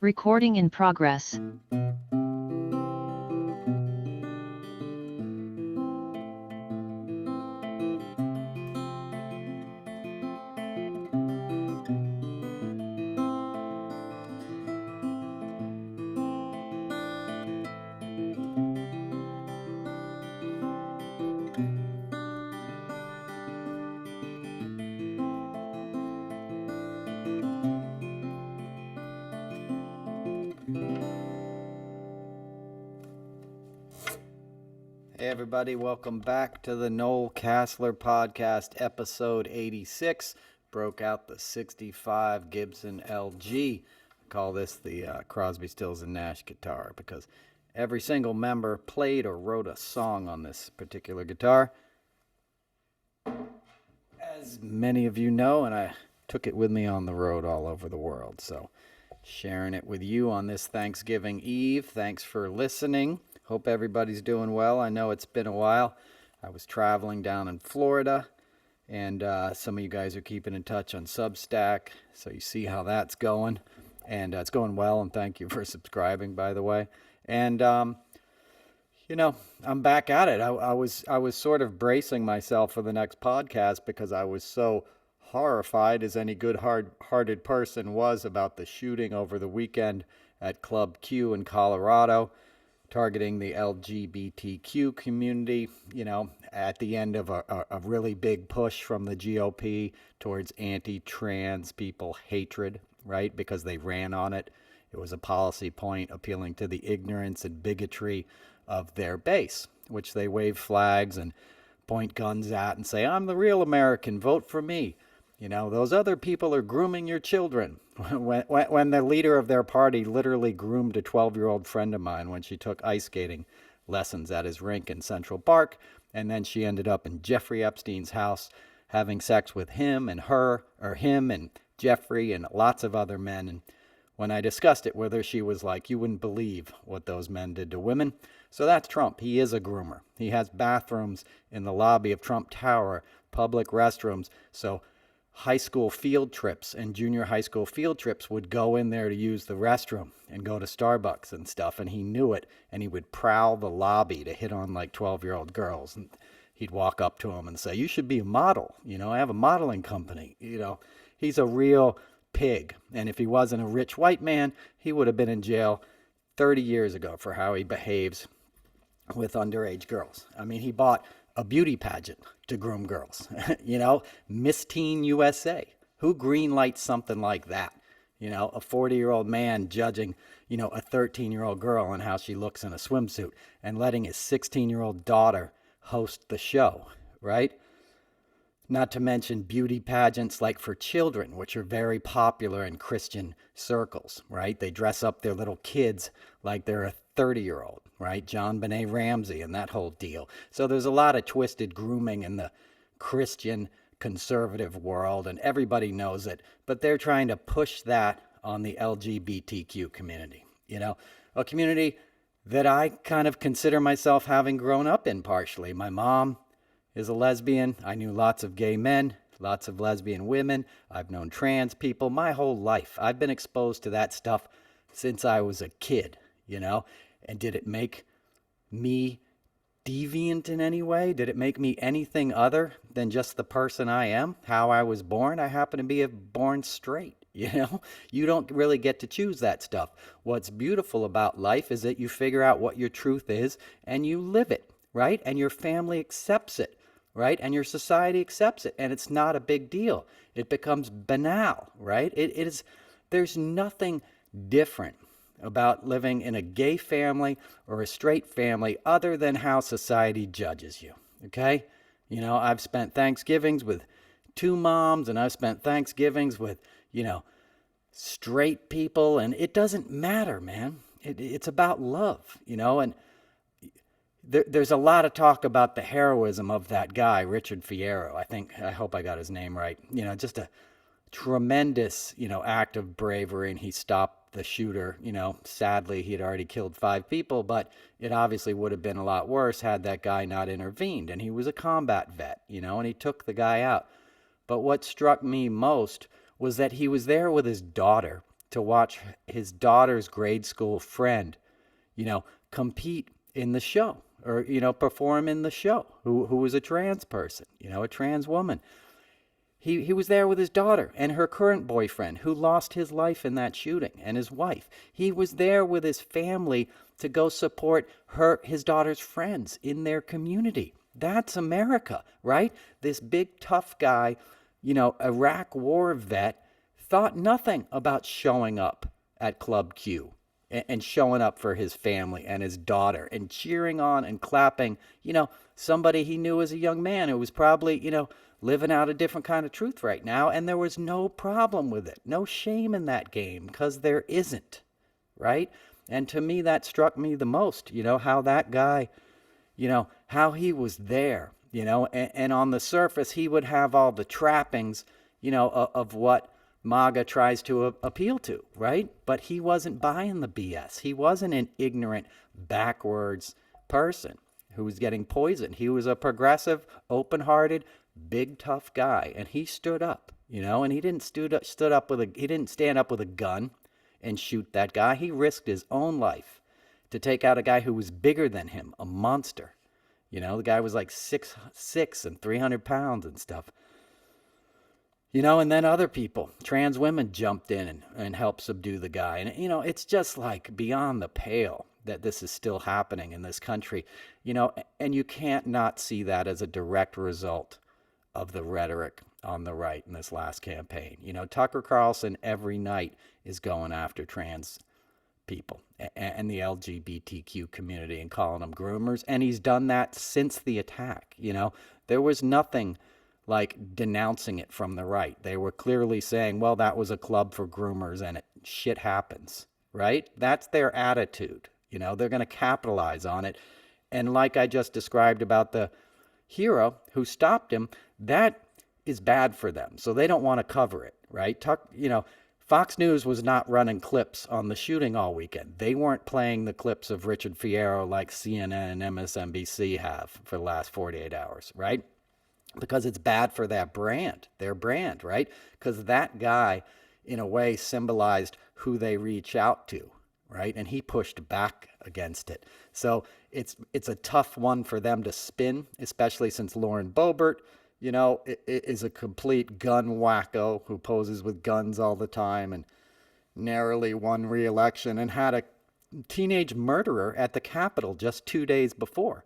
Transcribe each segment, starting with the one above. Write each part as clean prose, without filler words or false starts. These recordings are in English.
Recording in progress. Hey everybody, welcome back to the Noel Casler podcast, episode 86. Broke out the 65 Gibson LG. I call this the Crosby, Stills and Nash guitar because every single member played or wrote a song on this particular guitar. As many of you know, and I took it with me on the road all over the world. So sharing it with you on this Thanksgiving Eve. Thanks for listening. Hope everybody's doing well. I know it's been a while. I was traveling down in Florida, and some of you guys are keeping in touch on Substack, so you see how that's going. And it's going well, and thank you for subscribing, by the way. And I'm back at it. I was sort of bracing myself for the next podcast because I was so horrified, as any good hearted person was, about the shooting over the weekend at Club Q in Colorado, targeting the LGBTQ community, at the end of a really big push from the GOP towards anti-trans people hatred, right? Because they ran on it. It was a policy point appealing to the ignorance and bigotry of their base, which they wave flags and point guns at and say, I'm the real American, vote for me. Those other people are grooming your children. When the leader of their party literally groomed a 12-year-old friend of mine when she took ice skating lessons at his rink in Central Park, and then she ended up in Jeffrey Epstein's house having sex with him and her, or him and Jeffrey and lots of other men. And when I discussed it with her, she was like, you wouldn't believe what those men did to women. So that's Trump. He is a groomer. He has bathrooms in the lobby of Trump Tower, public restrooms. So high school field trips and junior high school field trips would go in there to use the restroom and go to Starbucks and stuff. And he knew it. And he would prowl the lobby to hit on like 12-year-old girls. And he'd walk up to them and say, you should be a model. I have a modeling company. He's a real pig. And if he wasn't a rich white man, he would have been in jail 30 years ago for how he behaves with underage girls. I mean, he bought a beauty pageant to groom girls, Miss Teen USA. Who greenlights something like that? A 40-year-old man judging, a 13-year-old girl and how she looks in a swimsuit and letting his 16-year-old daughter host the show, right? Not to mention beauty pageants like for children, which are very popular in Christian circles, right? They dress up their little kids like they're a 30-year-old, right? John Benet Ramsey and that whole deal. So there's a lot of twisted grooming in the Christian conservative world, and everybody knows it. But they're trying to push that on the LGBTQ community, a community that I kind of consider myself having grown up in partially. My mom is a lesbian. I knew lots of gay men, lots of lesbian women. I've known trans people my whole life. I've been exposed to that stuff since I was a kid, And did it make me deviant in any way? Did it make me anything other than just the person I am? How I was born? I happen to be born straight. You don't really get to choose that stuff. What's beautiful about life is that you figure out what your truth is and you live it, right? And your family accepts it, right? And your society accepts it. And it's not a big deal. It becomes banal, right? It is. There's nothing different about living in a gay family or a straight family other than how society judges you, okay? I've spent Thanksgivings with two moms, and I've spent Thanksgivings with, straight people, and it doesn't matter, man. It's about love, and there's a lot of talk about the heroism of that guy, Richard Fierro. I hope I got his name right. Just a tremendous, act of bravery, and he stopped the shooter. Sadly, he had already killed 5 people, but it obviously would have been a lot worse had that guy not intervened. And he was a combat vet, and he took the guy out. But what struck me most was that he was there with his daughter to watch his daughter's grade school friend, you know, compete in the show, or, perform in the show, who was a trans person, a trans woman. He was there with his daughter and her current boyfriend, who lost his life in that shooting, and his wife. He was there with his family to go support his daughter's friends in their community. That's America, right? This big tough guy, Iraq war vet, thought nothing about showing up at Club Q and showing up for his family and his daughter and cheering on and clapping, somebody he knew as a young man who was probably, living out a different kind of truth right now. And there was no problem with it. No shame in that game, because there isn't, right? And to me, that struck me the most, how that guy, how he was there, and on the surface, he would have all the trappings, of what MAGA tries to appeal to, right? But he wasn't buying the BS. He wasn't an ignorant, backwards person who was getting poisoned. He was a progressive, open-hearted, big, tough guy, and he stood up, and he didn't he didn't stand up with a gun and shoot that guy. He risked his own life to take out a guy who was bigger than him, a monster. The guy was like 6'6" and 300 pounds and stuff. And then other people, trans women, jumped in and helped subdue the guy. And, it's just like beyond the pale that this is still happening in this country, and you can't not see that as a direct result of the rhetoric on the right in this last campaign. Tucker Carlson every night is going after trans people and the LGBTQ community and calling them groomers. And he's done that since the attack. There was nothing like denouncing it from the right. They were clearly saying, well, that was a club for groomers and shit happens, right? That's their attitude. They're going to capitalize on it. And like I just described about the hero who stopped him, that is bad for them. So they don't want to cover it, right? Fox News was not running clips on the shooting all weekend. They weren't playing the clips of Richard Fierro like CNN and MSNBC have for the last 48 hours, right? Because it's bad for their brand, right? Because that guy, in a way, symbolized who they reach out to, right? And he pushed back against it. So it's a tough one for them to spin, especially since Lauren Boebert, is a complete gun wacko who poses with guns all the time and narrowly won re-election and had a teenage murderer at the Capitol just 2 days before.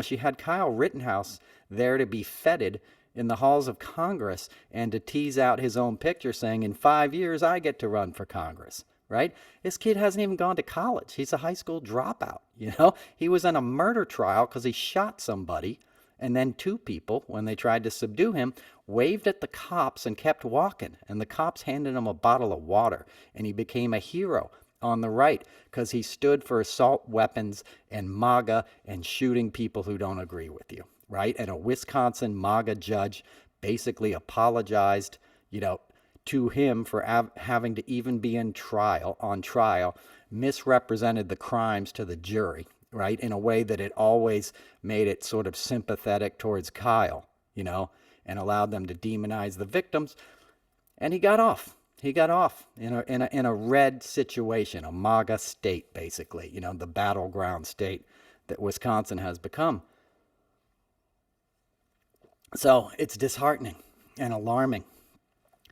She had Kyle Rittenhouse there to be feted in the halls of Congress and to tease out his own picture saying, in 5 years, I get to run for Congress, right? This kid hasn't even gone to college. He's a high school dropout, He was on a murder trial because he shot somebody, and then two people, when they tried to subdue him, waved at the cops and kept walking. And the cops handed him a bottle of water, and he became a hero on the right because he stood for assault weapons and MAGA and shooting people who don't agree with you, right? And a Wisconsin MAGA judge basically apologized, to him for having to even be on trial, misrepresented the crimes to the jury, right? In a way that it always made it sort of sympathetic towards Kyle, and allowed them to demonize the victims. And he got off. He got off in a red situation, a MAGA state, basically, the battleground state that Wisconsin has become. So it's disheartening and alarming.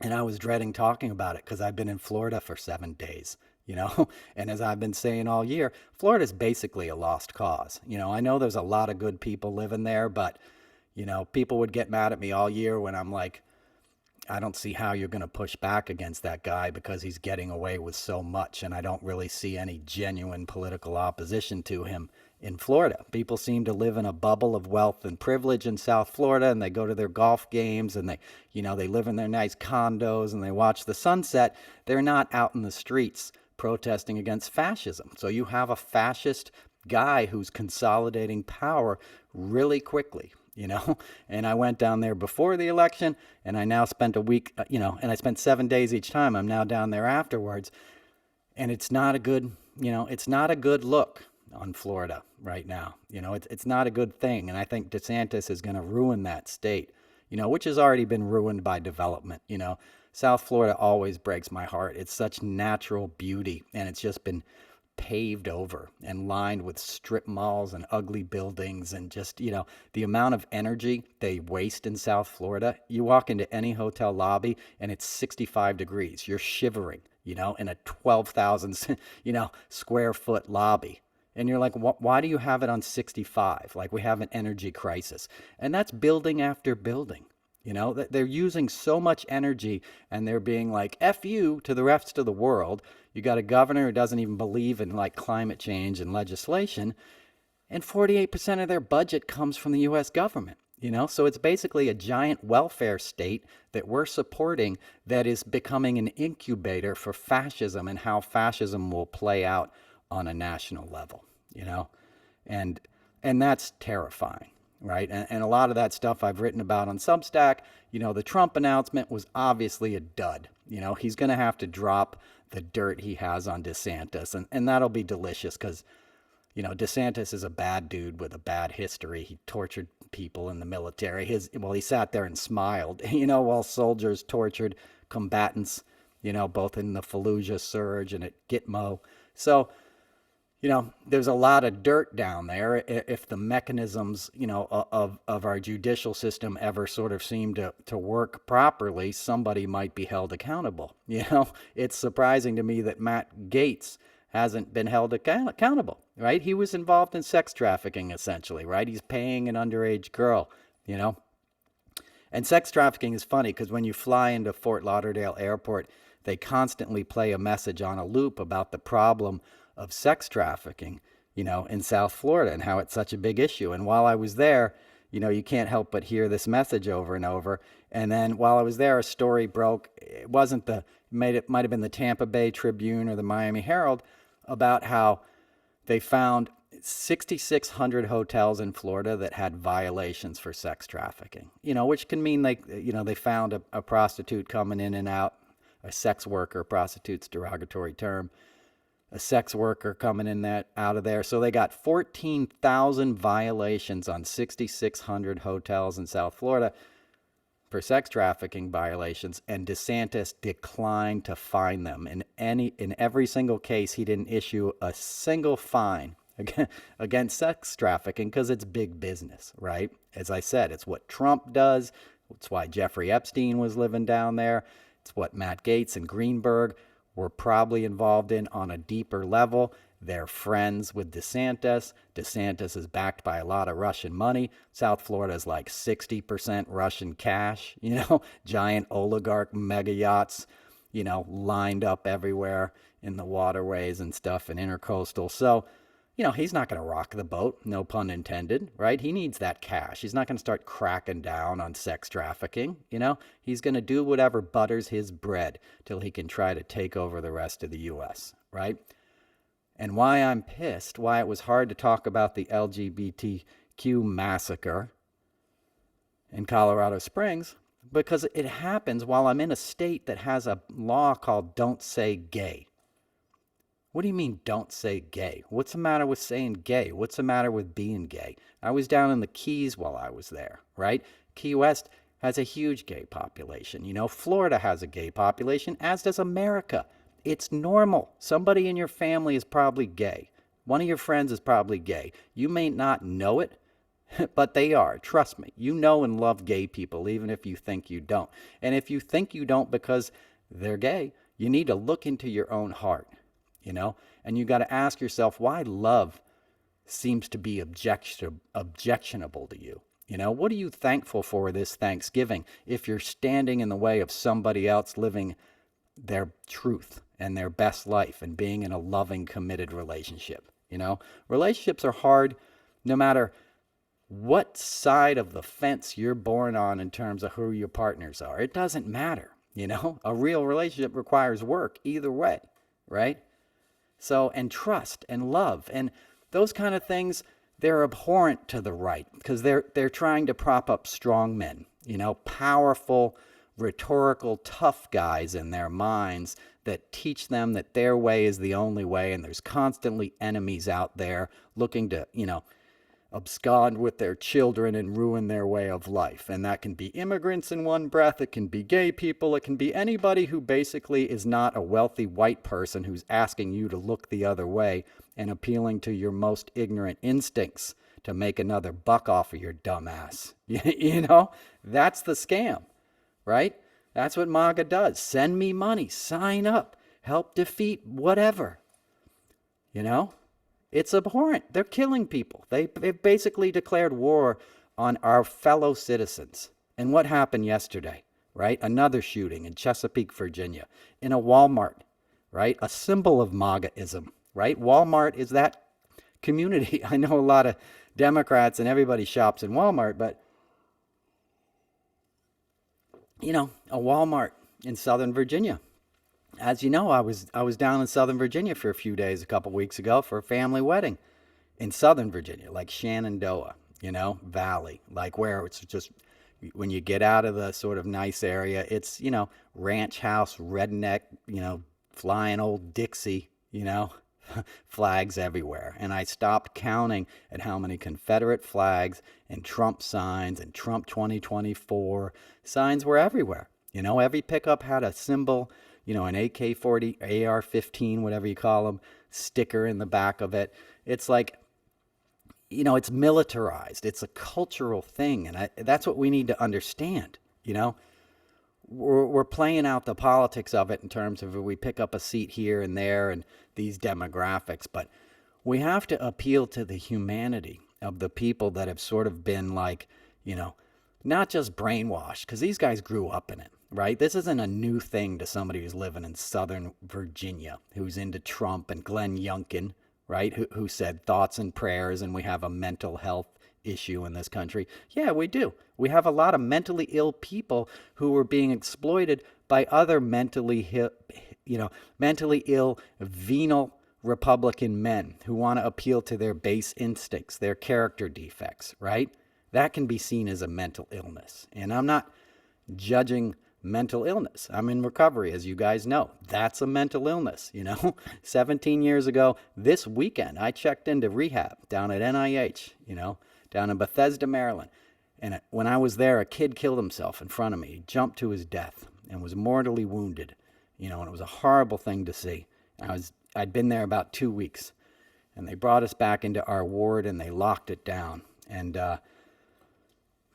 And I was dreading talking about it because I've been in Florida for 7 days, and as I've been saying all year, Florida's basically a lost cause. I know there's a lot of good people living there, but, people would get mad at me all year when I'm like, I don't see how you're going to push back against that guy because he's getting away with so much, and I don't really see any genuine political opposition to him in Florida. People seem to live in a bubble of wealth and privilege in South Florida, and they go to their golf games, and they live in their nice condos, and they watch the sunset. They're not out in the streets protesting against fascism. So you have a fascist guy who's consolidating power really quickly. And I went down there before the election, and I now spent a week, and I spent 7 days each time. I'm now down there afterwards, and it's not a good look on Florida right now. It's not a good thing, and I think DeSantis is going to ruin that state, which has already been ruined by development. South Florida always breaks my heart. It's such natural beauty, and it's just been paved over and lined with strip malls and ugly buildings, and just, the amount of energy they waste in South Florida. You walk into any hotel lobby and it's 65 degrees. You're shivering, in a 12,000, square foot lobby. And you're like, why do you have it on 65? Like, we have an energy crisis. And that's building after building. They're using so much energy, and they're being like, F you to the rest of the world. You got a governor who doesn't even believe in like climate change and legislation. And 48% of their budget comes from the US government. So it's basically a giant welfare state that we're supporting, that is becoming an incubator for fascism and how fascism will play out on a national level, and and that's terrifying, right? And a lot of that stuff I've written about on Substack. The Trump announcement was obviously a dud. He's going to have to drop the dirt he has on DeSantis, and that'll be delicious because, DeSantis is a bad dude with a bad history. He tortured people in the military. He sat there and smiled, while soldiers tortured combatants, both in the Fallujah surge and at Gitmo. So, there's a lot of dirt down there. If the mechanisms, of our judicial system ever sort of seem to work properly, somebody might be held accountable. It's surprising to me that Matt Gaetz hasn't been held accountable, right? He was involved in sex trafficking, essentially, right? He's paying an underage girl, And sex trafficking is funny because when you fly into Fort Lauderdale Airport, they constantly play a message on a loop about the problem of sex trafficking, in South Florida, and how it's such a big issue. And while I was there, you can't help but hear this message over and over. And then while I was there, a story broke. It might have been the Tampa Bay Tribune or the Miami Herald, about how they found 6,600 hotels in Florida that had violations for sex trafficking, which can mean they found a prostitute coming in and out, a sex worker. Prostitute's a derogatory term. A sex worker coming in out of there. So they got 14,000 violations on 6,600 hotels in South Florida for sex trafficking violations, and DeSantis declined to fine them. In every single case, he didn't issue a single fine against sex trafficking because it's big business, right? As I said, it's what Trump does. It's why Jeffrey Epstein was living down there. It's what Matt Gaetz and Greenberg were probably involved in on a deeper level. They're friends with DeSantis. DeSantis is backed by a lot of Russian money. South Florida is like 60% Russian cash, giant oligarch mega yachts, lined up everywhere in the waterways and stuff, and intercoastal. So, he's not going to rock the boat, no pun intended, right? He needs that cash. He's not going to start cracking down on sex trafficking, He's going to do whatever butters his bread till he can try to take over the rest of the U.S., right? And why I'm pissed, why it was hard to talk about the LGBTQ massacre in Colorado Springs, because it happens while I'm in a state that has a law called Don't Say Gay. What do you mean, don't say gay? What's the matter with saying gay? What's the matter with being gay? I was down in the Keys while I was there, right? Key West has a huge gay population. Florida has a gay population, as does America. It's normal. Somebody in your family is probably gay. One of your friends is probably gay. You may not know it, but they are. Trust me. You know and love gay people, even if you think you don't. And if you think you don't because they're gay, you need to look into your own heart. And you got to ask yourself why love seems to be objectionable to you. What are you thankful for this Thanksgiving if you're standing in the way of somebody else living their truth and their best life and being in a loving, committed relationship? Relationships are hard no matter what side of the fence you're born on in terms of who your partners are. It doesn't matter. A real relationship requires work either way, right? So, and trust and love and those kind of things, they're abhorrent to the right because they're trying to prop up strong men, powerful, rhetorical, tough guys in their minds that teach them that their way is the only way, and there's constantly enemies out there looking to, abscond with their children and ruin their way of life. And that can be immigrants in one breath, it can be gay people, it can be anybody who basically is not a wealthy white person who's asking you to look the other way and appealing to your most ignorant instincts to make another buck off of your dumb ass. You know, that's the scam, right? That's what MAGA does. Send me money, sign up, help defeat whatever. You know, it's abhorrent. They're killing people. They've basically declared war on our fellow citizens. And what happened yesterday, right? Another shooting in Chesapeake, Virginia, in a Walmart, right? A symbol of MAGAism, right? Walmart is that community. I know a lot of Democrats and everybody shops in Walmart, but, you know, a Walmart in Southern Virginia. As you know, I was down in Southern Virginia for a few days a couple weeks ago for a family wedding in Southern Virginia, like Shenandoah, you know, Valley, like where it's just when you get out of the sort of nice area, it's, you know, ranch house, redneck, you know, flying old Dixie, you know, flags everywhere. And I stopped counting at how many Confederate flags and Trump signs and Trump 2024 signs were everywhere. You know, every pickup had a symbol, you know, an AK-40, AR-15, whatever you call them, sticker in the back of it. It's like, you know, it's militarized. It's a cultural thing. And that's what we need to understand, you know. We're playing out the politics of it in terms of we pick up a seat here and there and these demographics. But we have to appeal to the humanity of the people that have sort of been like, you know, not just brainwashed, because these guys grew up in it, right? This isn't a new thing to somebody who's living in Southern Virginia, who's into Trump and Glenn Youngkin, right? Who said thoughts and prayers and we have a mental health issue in this country. Yeah, we do. We have a lot of mentally ill people who are being exploited by other mentally ill, venal Republican men who want to appeal to their base instincts, their character defects, right? That can be seen as a mental illness. And I'm not judging mental illness. I'm in recovery, as you guys know. That's a mental illness, you know. 17 years ago, this weekend, I checked into rehab down at NIH, you know, down in Bethesda, Maryland. And when I was there, a kid killed himself in front of me. He jumped to his death and was mortally wounded, you know, and it was a horrible thing to see. I'd been there about 2 weeks, and they brought us back into our ward and they locked it down. And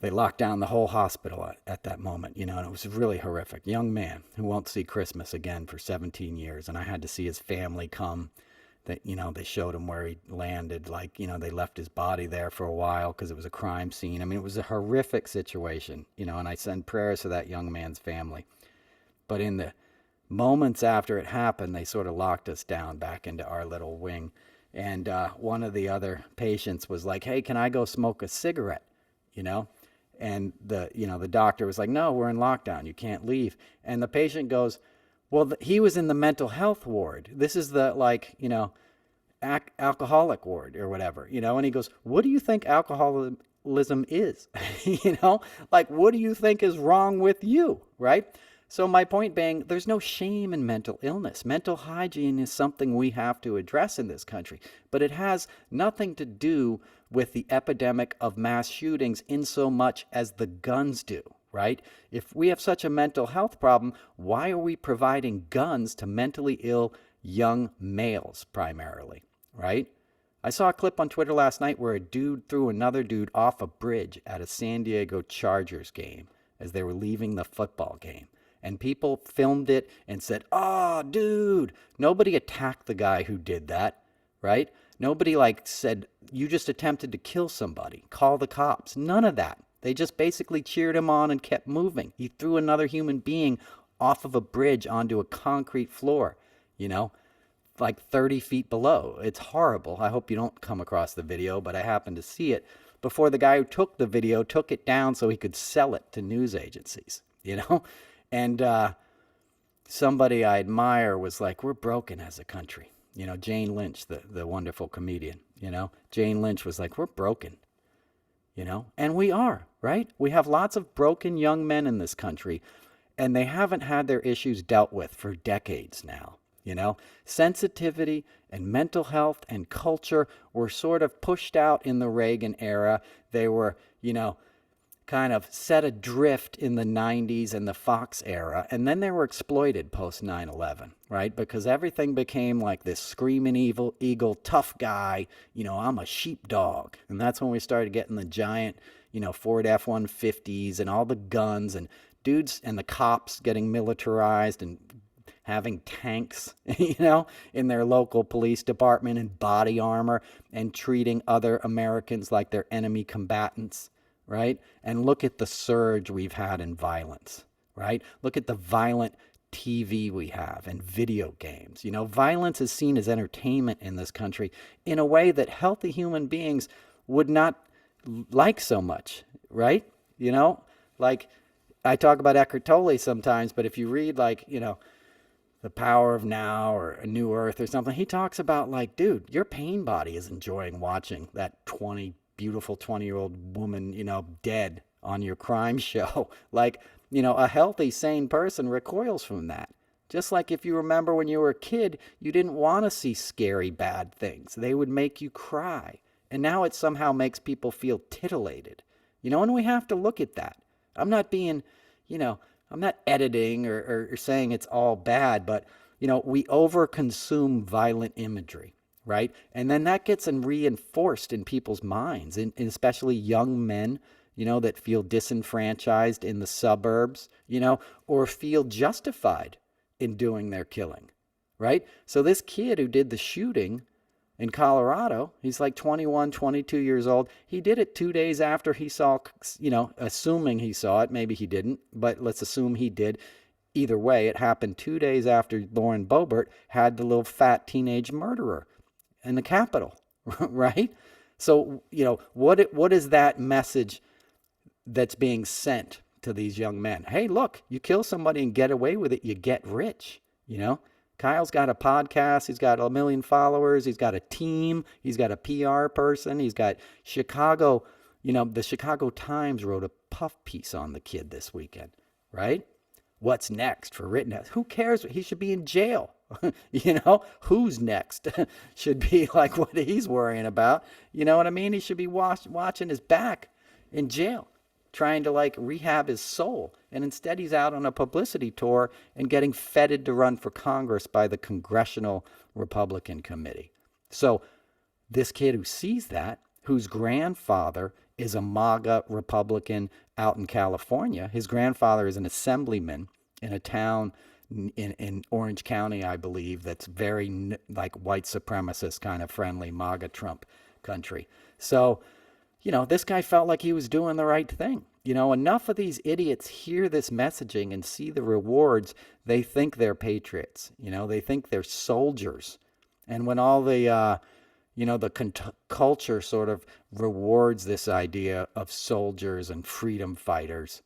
they locked down the whole hospital at that moment, you know, and it was really horrific. Young man who won't see Christmas again for 17 years. And I had to see his family come. That, you know, they showed him where he landed. Like, you know, they left his body there for a while because it was a crime scene. I mean, it was a horrific situation, you know, and I send prayers to that young man's family. But in the moments after it happened, they sort of locked us down back into our little wing. And one of the other patients was like, hey, can I go smoke a cigarette, you know? And the doctor was like, no, we're in lockdown. You can't leave. And the patient goes, well, he was in the mental health ward. This is the, like, you know, alcoholic ward or whatever, you know. And he goes, what do you think alcoholism is? You know, like, what do you think is wrong with you, right? So my point being, there's no shame in mental illness. Mental hygiene is something we have to address in this country, but it has nothing to do with the epidemic of mass shootings in so much as the guns do, right? If we have such a mental health problem, why are we providing guns to mentally ill young males primarily, right? I saw a clip on Twitter last night where a dude threw another dude off a bridge at a San Diego Chargers game as they were leaving the football game. And people filmed it and said, oh, dude. Nobody attacked the guy who did that, right? Nobody said, you just attempted to kill somebody. Call the cops. None of that. They just basically cheered him on and kept moving. He threw another human being off of a bridge onto a concrete floor, you know, like 30 feet below. It's horrible. I hope you don't come across the video, but I happened to see it before the guy who took the video took it down so he could sell it to news agencies, you know? And somebody I admire was like, we're broken as a country. You know, Jane Lynch, the wonderful comedian, you know, Jane Lynch was like, we're broken, you know, and we are, right? We have lots of broken young men in this country, and they haven't had their issues dealt with for decades now. You know, sensitivity and mental health and culture were sort of pushed out in the Reagan era. They were, kind of set adrift in the 90s and the Fox era, and then they were exploited post 9/11, right? Because everything became like this screaming evil eagle tough guy, I'm a sheepdog. And that's when we started getting the giant, Ford F-150s and all the guns and dudes and the cops getting militarized and having tanks, in their local police department and body armor and treating other Americans like they're enemy combatants, right? And look at the surge we've had in violence, right? Look at the violent TV we have and video games. Violence is seen as entertainment in this country in a way that healthy human beings would not like so much, right? Like I talk about Eckhart Tolle sometimes, but if you read The Power of Now or A New Earth or something, he talks about like, dude, your pain body is enjoying watching that beautiful 20-year-old woman, dead on your crime show. Like, a healthy, sane person recoils from that. Just like if you remember when you were a kid, you didn't want to see scary, bad things. They would make you cry. And now it somehow makes people feel titillated. And we have to look at that. I'm not being, I'm not editing or saying it's all bad, but, we overconsume violent imagery, right? And then that gets reinforced in people's minds, and especially young men, that feel disenfranchised in the suburbs, or feel justified in doing their killing, right? So this kid who did the shooting in Colorado, he's like 21, 22 years old. He did it 2 days after he saw, assuming he saw it, maybe he didn't, but let's assume he did. Either way, it happened 2 days after Lauren Boebert had the little fat teenage murderer in the Capitol, right? So, what is that message that's being sent to these young men? Hey, look, you kill somebody and get away with it, you get rich, Kyle's got a podcast. He's got 1 million followers. He's got a team. He's got a PR person. He's got Chicago. The Chicago Times wrote a puff piece on the kid this weekend, right? What's next for Rittenhouse? Who cares? He should be in jail. Who's next should be like what he's worrying about. You know what I mean? He should be watching his back in jail, trying to rehab his soul. And instead he's out on a publicity tour and getting feted to run for Congress by the Congressional Republican Committee. So this kid who sees that, whose grandfather is a MAGA Republican out in California, his grandfather is an assemblyman in a town in Orange County, I believe, that's very like white supremacist kind of friendly MAGA Trump country. So, this guy felt like he was doing the right thing. Enough of these idiots hear this messaging and see the rewards. They think they're patriots. They think they're soldiers. And when all the, culture sort of rewards this idea of soldiers and freedom fighters,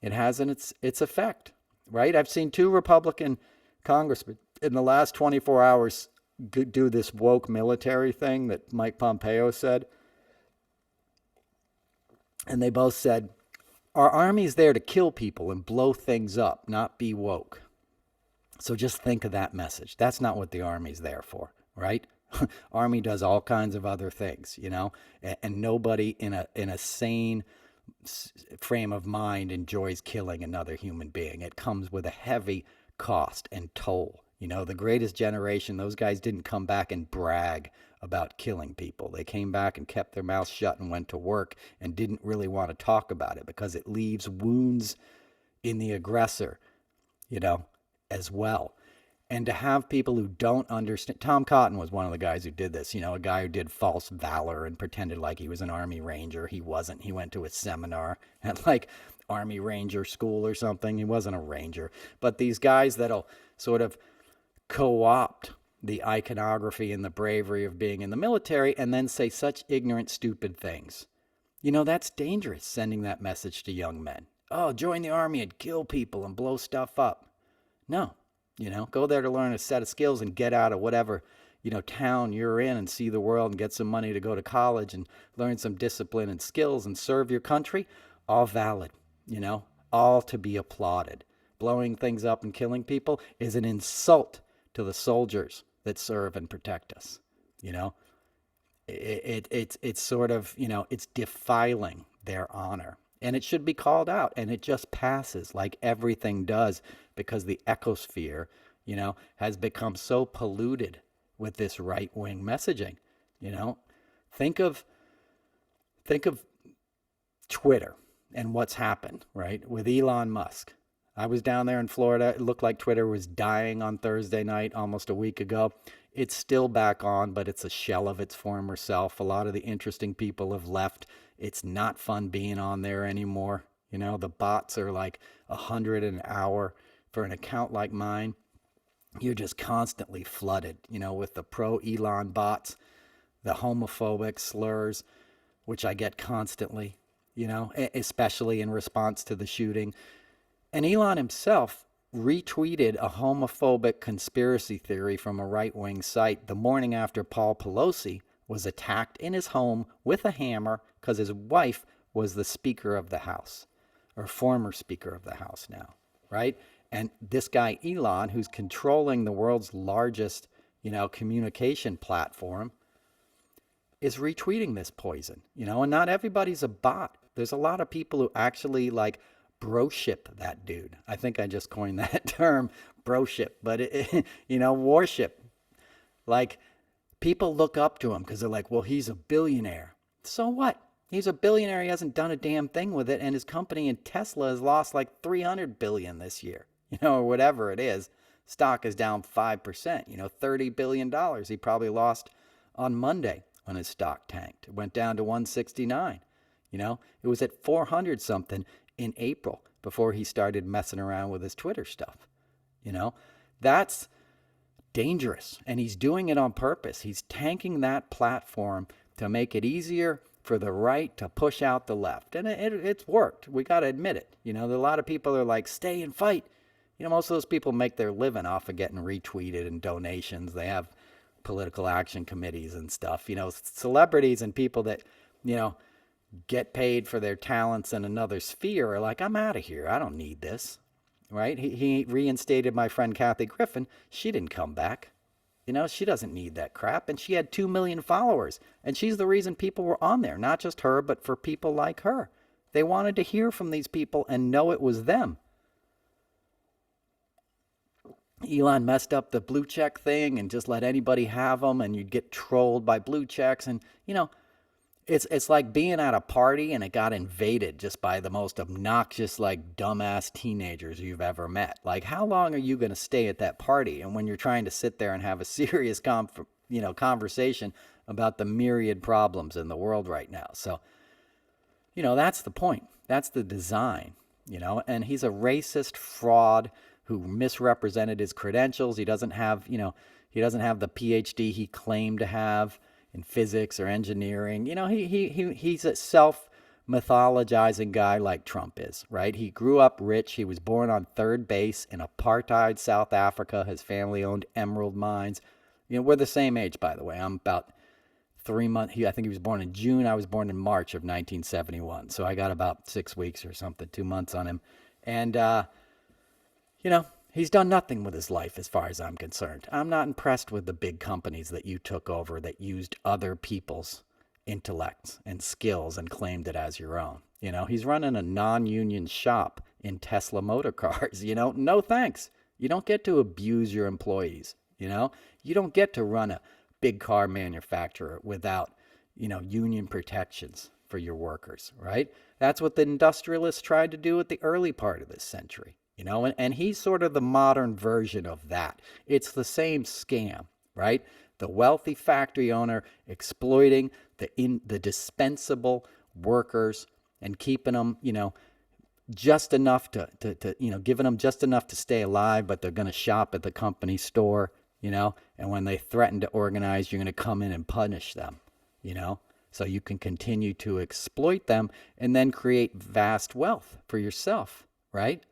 it has its effect, right? I've seen 2 Republican congressmen in the last 24 hours do this woke military thing that Mike Pompeo said. And they both said, our army's there to kill people and blow things up, not be woke. So just think of that message. That's not what the army's there for, right? Army does all kinds of other things, and nobody in a sane frame of mind enjoys killing another human being. It comes with a heavy cost and toll. The greatest generation, those guys didn't come back and brag about killing people. They came back and kept their mouths shut and went to work and didn't really want to talk about it because it leaves wounds in the aggressor, as well. And to have people who don't understand, Tom Cotton was one of the guys who did this, a guy who did false valor and pretended like he was an Army Ranger. He wasn't. He went to a seminar at Army Ranger school or something. He wasn't a Ranger. But these guys that'll sort of co-opt the iconography and the bravery of being in the military and then say such ignorant, stupid things. That's dangerous, sending that message to young men. Oh, join the army and kill people and blow stuff up. No, go there to learn a set of skills and get out of whatever, town you're in and see the world and get some money to go to college and learn some discipline and skills and serve your country. All valid, all to be applauded. blowing things up and killing people is an insult to the soldiers that serve and protect us. You know, it's sort of, it's defiling their honor. And it should be called out, and it just passes like everything does because the ecosphere, has become so polluted with this right-wing messaging. You know, think of think of Twitter and what's happened, right? With Elon Musk. I was down there in Florida. It looked like Twitter was dying on Thursday night, almost a week ago. It's still back on, but it's a shell of its former self. A lot of the interesting people have left. It's not fun being on there anymore. The bots are like 100 an hour. For an account like mine, you're just constantly flooded, with the pro Elon bots, the homophobic slurs, which I get constantly, especially in response to the shooting. And Elon himself retweeted a homophobic conspiracy theory from a right-wing site the morning after Paul Pelosi was attacked in his home with a hammer because his wife was the Speaker of the House, or former Speaker of the House now, right? And this guy, Elon, who's controlling the world's largest, communication platform, is retweeting this poison, and not everybody's a bot. There's a lot of people who actually broship that dude. I think I just coined that term, broship, but worship. Like, people look up to him because they're like, well, he's a billionaire. So what? He's a billionaire. He hasn't done a damn thing with it. And his company in Tesla has lost like 300 billion this year, or whatever it is. Stock is down 5%, $30 billion he probably lost on Monday when his stock tanked. It went down to 169. It was at 400 something in April before he started messing around with his Twitter stuff. That's dangerous. And he's doing it on purpose. He's tanking that platform to make it easier for the right to push out the left. And it's worked. We got to admit it. A lot of people are like, stay and fight. Most of those people make their living off of getting retweeted and donations. They have political action committees and stuff. Celebrities and people that, get paid for their talents in another sphere are like, I'm out of here. I don't need this, right? He reinstated my friend Kathy Griffin. She didn't come back. She doesn't need that crap. And she had 2 million followers. And she's the reason people were on there. Not just her, but for people like her. They wanted to hear from these people and know it was them. Elon messed up the blue check thing and just let anybody have them, and you'd get trolled by blue checks. And, it's like being at a party and it got invaded just by the most obnoxious, dumbass teenagers you've ever met. Like, how long are you going to stay at that party? And when you're trying to sit there and have a serious conversation about the myriad problems in the world right now. So, that's the point. That's the design, and he's a racist fraud who misrepresented his credentials. He doesn't have the PhD he claimed to have in physics or engineering. He's a self-mythologizing guy like Trump is, right? He grew up rich. He was born on third base in apartheid South Africa. His family owned emerald mines. We're the same age, by the way. I'm about 3 months. I think he was born in June. I was born in March of 1971. So I got about 6 weeks or something, 2 months on him. And, he's done nothing with his life as far as I'm concerned. I'm not impressed with the big companies that you took over that used other people's intellects and skills and claimed it as your own. He's running a non-union shop in Tesla motor cars. No thanks. You don't get to abuse your employees. You don't get to run a big car manufacturer without, union protections for your workers, right? That's what the industrialists tried to do at the early part of this century. And he's sort of the modern version of that. It's the same scam, right? The wealthy factory owner exploiting the dispensable workers and keeping them, just enough to giving them just enough to stay alive, but they're going to shop at the company store, and when they threaten to organize, you're going to come in and punish them, so you can continue to exploit them and then create vast wealth for yourself, right?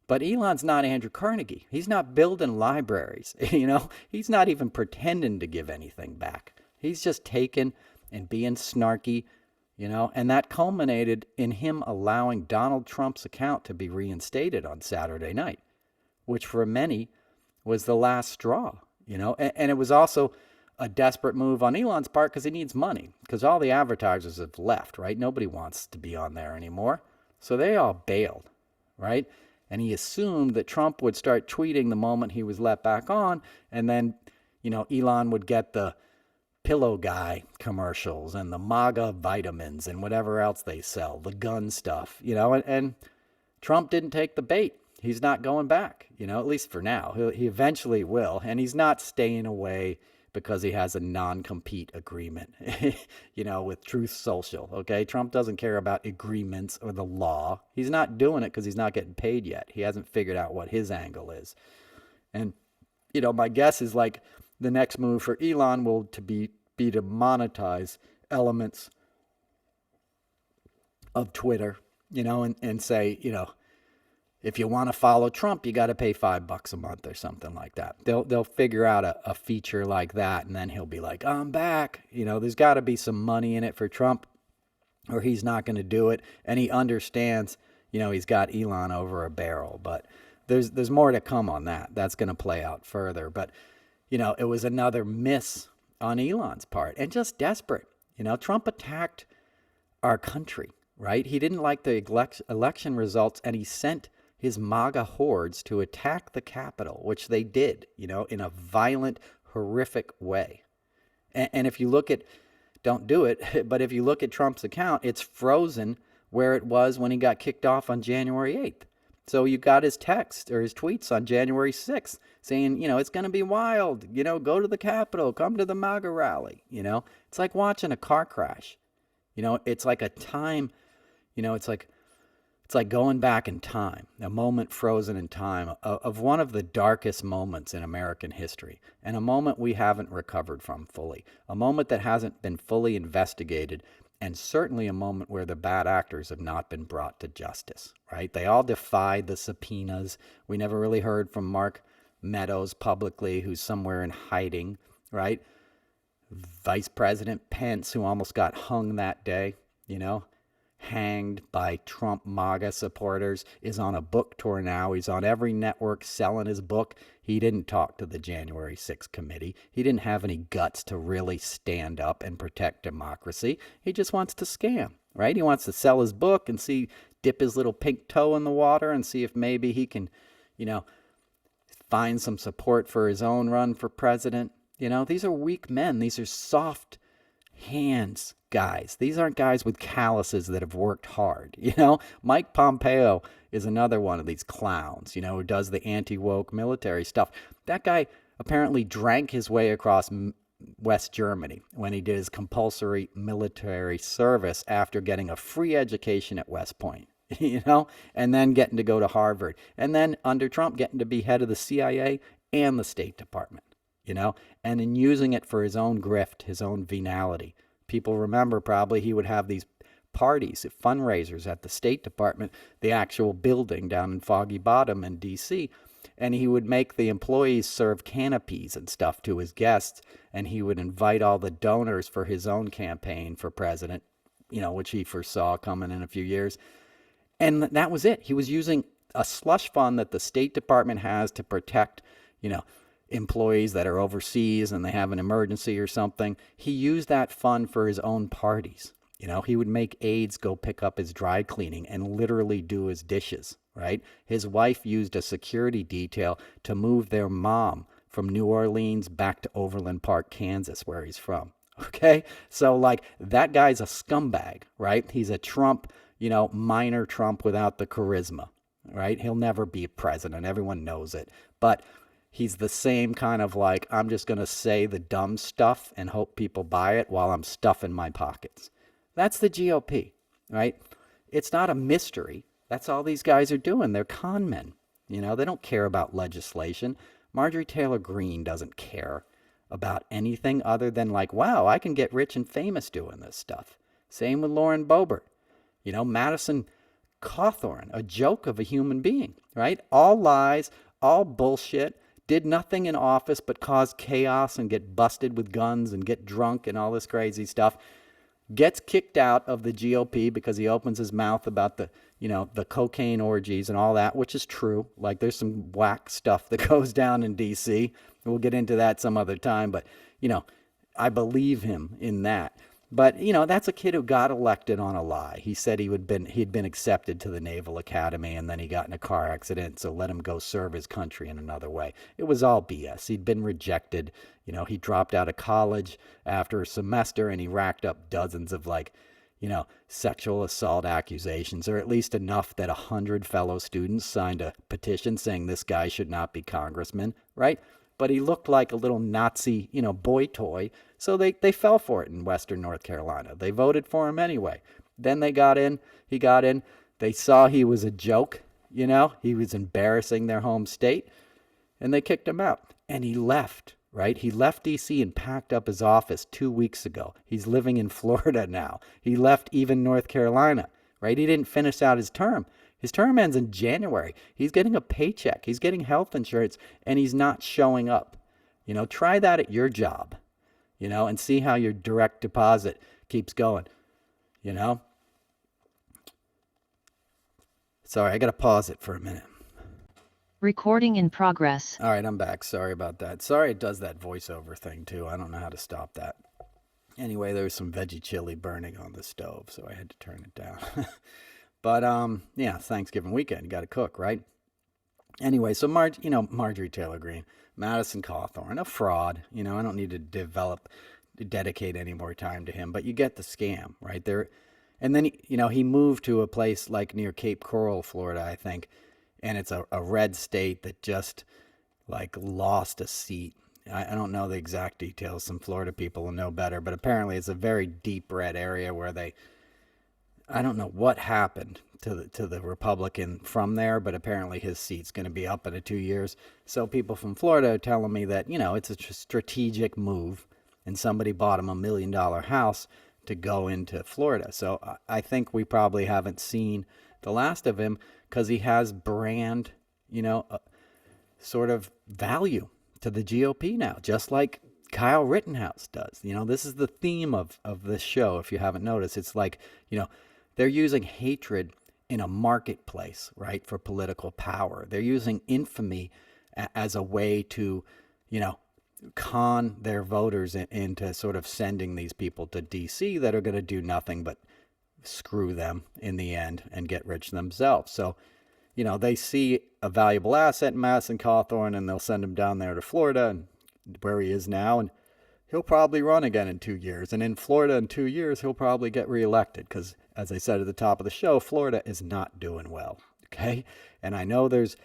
But Elon's not Andrew Carnegie. He's not building libraries. He's not even pretending to give anything back. He's just taking and being snarky, and that culminated in him allowing Donald Trump's account to be reinstated on Saturday night, which for many was the last straw, and it was also a desperate move on Elon's part because he needs money because all the advertisers have left, right? Nobody wants to be on there anymore. So they all bailed, right? And he assumed that Trump would start tweeting the moment he was let back on. And then, Elon would get the pillow guy commercials and the MAGA vitamins and whatever else they sell, the gun stuff, and Trump didn't take the bait. He's not going back, at least for now. He eventually will. And he's not staying away because he has a non-compete agreement, with Truth Social, okay? Trump doesn't care about agreements or the law. He's not doing it because he's not getting paid yet. He hasn't figured out what his angle is. And, my guess is like the next move for Elon will be to monetize elements of Twitter, and say, if you want to follow Trump, you got to pay $5 a month or something like that. They'll figure out a feature like that, and then he'll be like, I'm back. There's got to be some money in it for Trump, or he's not going to do it. And he understands, he's got Elon over a barrel. But there's more to come on that. That's going to play out further. But, it was another miss on Elon's part, and just desperate. Trump attacked our country, right? He didn't like the election results, and he sent his MAGA hordes to attack the Capitol, which they did, in a violent, horrific way. And if you look at, don't do it, but if you look at Trump's account, it's frozen where it was when he got kicked off on January 8th. So you got his text or his tweets on January 6th saying, it's going to be wild, go to the Capitol, come to the MAGA rally, It's like watching a car crash. It's like a time, it's like going back in time, a moment frozen in time of one of the darkest moments in American history, and a moment we haven't recovered from fully, a moment that hasn't been fully investigated, and certainly a moment where the bad actors have not been brought to justice, right? They all defied the subpoenas. We never really heard from Mark Meadows publicly, who's somewhere in hiding, right? Vice President Pence, who almost got hung that day, hanged by Trump MAGA supporters, is on a book tour now. He's on every network selling his book. He didn't talk to the January 6th committee. He didn't have any guts to really stand up and protect democracy. He just wants to scam, right? He wants to sell his book and dip his little pink toe in the water and see if maybe he can, find some support for his own run for president. These are weak men. These are soft hands guys. These aren't guys with calluses that have worked hard. Mike Pompeo is another one of these clowns, who does the anti-woke military stuff. That guy apparently drank his way across West Germany when he did his compulsory military service after getting a free education at West Point, and then getting to go to Harvard, and then under Trump getting to be head of the CIA and the State Department, and in using it for his own grift, his own venality. People remember probably he would have these parties, fundraisers at the State Department, the actual building down in Foggy Bottom in D.C., and he would make the employees serve canopies and stuff to his guests, and he would invite all the donors for his own campaign for president, which he foresaw coming in a few years. And that was it. He was using a slush fund that the State Department has to protect, employees that are overseas and they have an emergency or something. He used that fund for his own parties. He would make aides go pick up his dry cleaning and literally do his dishes, right? His wife used a security detail to move their mom from New Orleans back to Overland Park, Kansas, where he's from. Okay? So that guy's a scumbag, right? He's a Trump, minor Trump without the charisma, right? He'll never be president. Everyone knows it. But he's the same kind of I'm just going to say the dumb stuff and hope people buy it while I'm stuffing my pockets. That's the GOP, right? It's not a mystery. That's all these guys are doing. They're con men. They don't care about legislation. Marjorie Taylor Greene doesn't care about anything other than wow, I can get rich and famous doing this stuff. Same with Lauren Boebert. Madison Cawthorn, a joke of a human being, right? All lies, all bullshit. Did nothing in office but cause chaos and get busted with guns and get drunk and all this crazy stuff. gets kicked out of the GOP because he opens his mouth about the cocaine orgies and all that, which is true. Like there's some whack stuff that goes down in DC. We'll get into that some other time, but I believe him in that. But that's a kid who got elected on a lie. He said he'd been accepted to the Naval Academy, and then he got in a car accident, so let him go serve his country in another way. It was all BS. He'd been rejected. He dropped out of college after a semester, and he racked up dozens of sexual assault accusations, or at least enough that 100 fellow students signed a petition saying this guy should not be congressman, right? But he looked like a little Nazi, boy toy. So they fell for it in Western North Carolina. They voted for him anyway. Then he got in. They saw he was a joke, he was embarrassing their home state, and they kicked him out. And he left, right? He left D.C. and packed up his office 2 weeks ago. He's living in Florida now. He left even North Carolina, right? He didn't finish out his term. His term ends in January. He's getting a paycheck. He's getting health insurance, and he's not showing up. Try that at your job, and see how your direct deposit keeps going, Sorry, I got to pause it for a minute. Recording in progress. All right, I'm back. Sorry about that. Sorry it does that voiceover thing, too. I don't know how to stop that. Anyway, there was some veggie chili burning on the stove, so I had to turn it down. But, yeah, Thanksgiving weekend, you got to cook, right? Anyway, so Marjorie Taylor Greene, Madison Cawthorn, a fraud. I don't need to dedicate any more time to him, but you get the scam, right? There. And then, he moved to a place like near Cape Coral, Florida, I think, and it's a red state that just, lost a seat. I don't know the exact details. Some Florida people will know better, but apparently it's a very deep red area where I don't know what happened to the Republican from there, but apparently his seat's going to be up in 2 years. So people from Florida are telling me that, it's a strategic move, and somebody bought him $1 million house to go into Florida. So I think we probably haven't seen the last of him because he has brand, sort of value to the GOP now, just like Kyle Rittenhouse does. This is the theme of this show, if you haven't noticed. It's like, they're using hatred in a marketplace, right, for political power. They're using infamy as a way to, con their voters into sort of sending these people to D.C. that are going to do nothing but screw them in the end and get rich themselves. So, they see a valuable asset in Madison Cawthorn, and they'll send him down there to Florida, and where he is now, and he'll probably run again in 2 years. And in Florida in 2 years, he'll probably get reelected because, as I said at the top of the show, Florida is not doing well, okay? And I know there's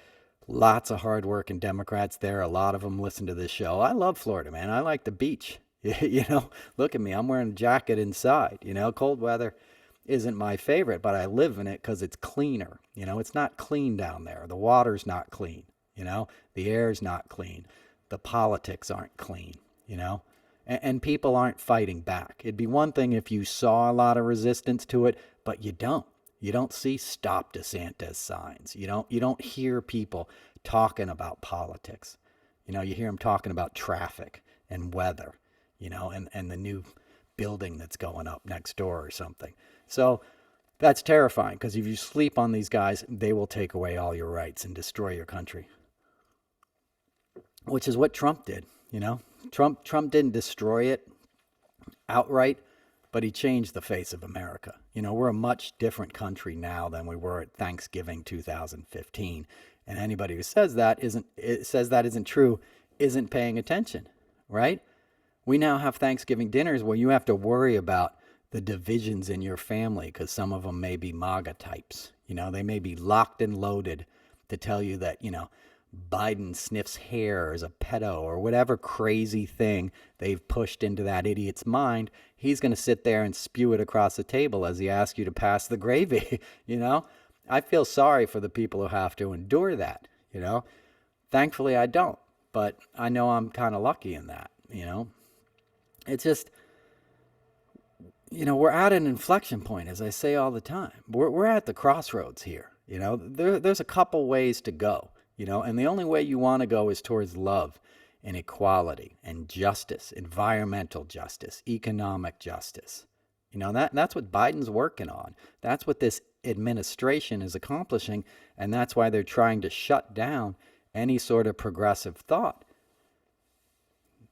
lots of hardworking Democrats there. A lot of them listen to this show. I love Florida, man. I like the beach. Look at me. I'm wearing a jacket inside. Cold weather isn't my favorite, but I live in it because it's cleaner. It's not clean down there. The water's not clean. The air's not clean. The politics aren't clean, and people aren't fighting back. It'd be one thing if you saw a lot of resistance to it, but you don't. You don't see Stop DeSantis signs. You don't hear people talking about politics. You hear them talking about traffic and weather, and the new building that's going up next door or something. So that's terrifying because if you sleep on these guys, they will take away all your rights and destroy your country, which is what Trump did. Trump didn't destroy it outright, but he changed the face of America. We're a much different country now than we were at Thanksgiving 2015. And anybody who says that isn't true isn't paying attention, right? We now have Thanksgiving dinners where you have to worry about the divisions in your family because some of them may be MAGA types. They may be locked and loaded to tell you that, Biden sniffs hair as a pedo or whatever crazy thing they've pushed into that idiot's mind. He's going to sit there and spew it across the table as he asks you to pass the gravy. I feel sorry for the people who have to endure that. Thankfully I don't, but I know I'm kind of lucky in that. It's just, we're at an inflection point, as I say all the time. We're at the crossroads here. There's a couple ways to go. And the only way you want to go is towards love and equality and justice, environmental justice, economic justice, That's what Biden's working on. That's what this administration is accomplishing, and that's why they're trying to shut down any sort of progressive thought.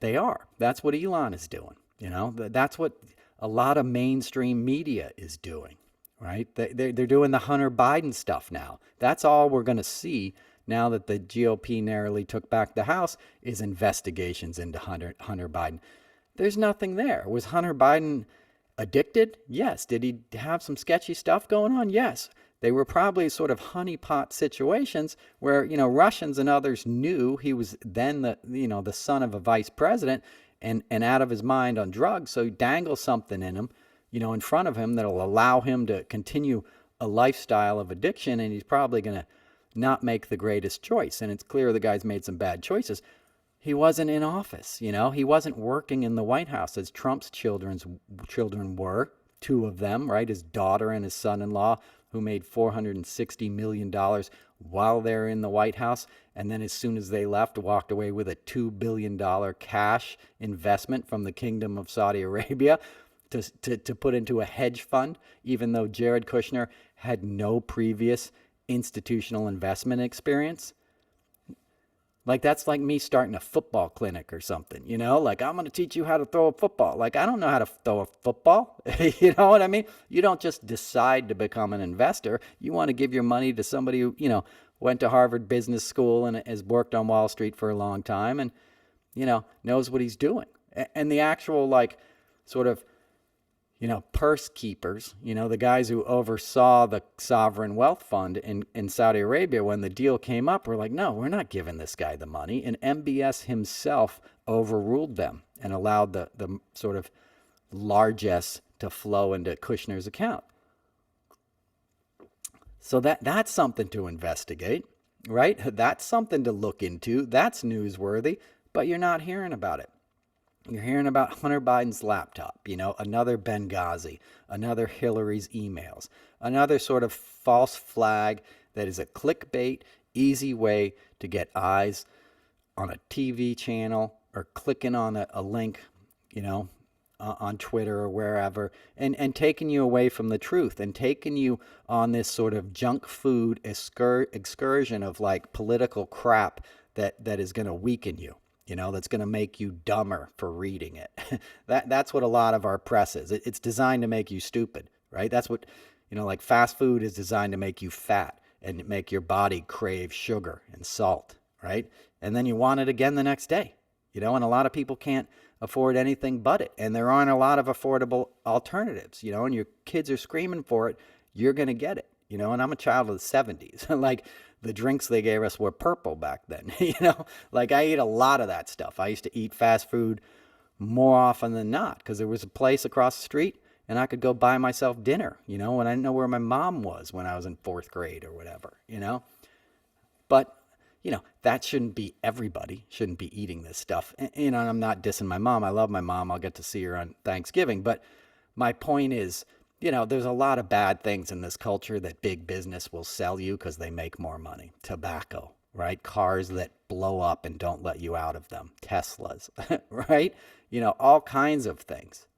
They are. That's what Elon is doing. That's what a lot of mainstream media is doing, right? They're doing the Hunter Biden stuff now. That's all we're going to see now that the GOP narrowly took back the House is investigations into Hunter Biden. There's nothing there. Was Hunter Biden addicted? Yes. Did he have some sketchy stuff going on? Yes. They were probably sort of honeypot situations where, Russians and others knew he was then the son of a vice president and out of his mind on drugs. So you dangle something in him, in front of him that'll allow him to continue a lifestyle of addiction, and he's probably going to not make the greatest choice. And it's clear the guy's made some bad choices. He wasn't in office, he wasn't working in the White House as Trump's children were, two of them, right? His daughter and his son-in-law, who made $460 million while they're in the White House, and then as soon as they left, walked away with a $2 billion cash investment from the Kingdom of Saudi Arabia to put into a hedge fund, even though Jared Kushner had no previous institutional investment experience. Like, that's like me starting a football clinic or something, like, I'm going to teach you how to throw a football. Like, I don't know how to throw a football. You know what I mean? You don't just decide to become an investor. You want to give your money to somebody who, went to Harvard Business School and has worked on Wall Street for a long time and, knows what he's doing. And the actual, like, sort of, purse keepers, the guys who oversaw the sovereign wealth fund in Saudi Arabia when the deal came up were like, no, we're not giving this guy the money. And MBS himself overruled them and allowed the sort of largesse to flow into Kushner's account. So that's something to investigate, right? That's something to look into. That's newsworthy, but you're not hearing about it. You're hearing about Hunter Biden's laptop, another Benghazi, another Hillary's emails, another sort of false flag that is a clickbait, easy way to get eyes on a TV channel or clicking on a link, on Twitter or wherever, and taking you away from the truth and taking you on this sort of junk food excursion of like political crap that is going to weaken you. That's going to make you dumber for reading it. That's what a lot of our press is. It's designed to make you stupid, right? That's what, like fast food is designed to make you fat and make your body crave sugar and salt, right? And then you want it again the next day, and a lot of people can't afford anything but it. And there aren't a lot of affordable alternatives, and your kids are screaming for it. You're going to get it, and I'm a child of the 70s. Like, the drinks they gave us were purple back then, like I ate a lot of that stuff. I used to eat fast food more often than not because there was a place across the street and I could go buy myself dinner, when I didn't know where my mom was when I was in 4th grade or whatever, But, that shouldn't be everybody, shouldn't be eating this stuff. And I'm not dissing my mom. I love my mom. I'll get to see her on Thanksgiving. But my point is, there's a lot of bad things in this culture that big business will sell you because they make more money. Tobacco, right? Cars that blow up and don't let you out of them. Teslas, right? All kinds of things.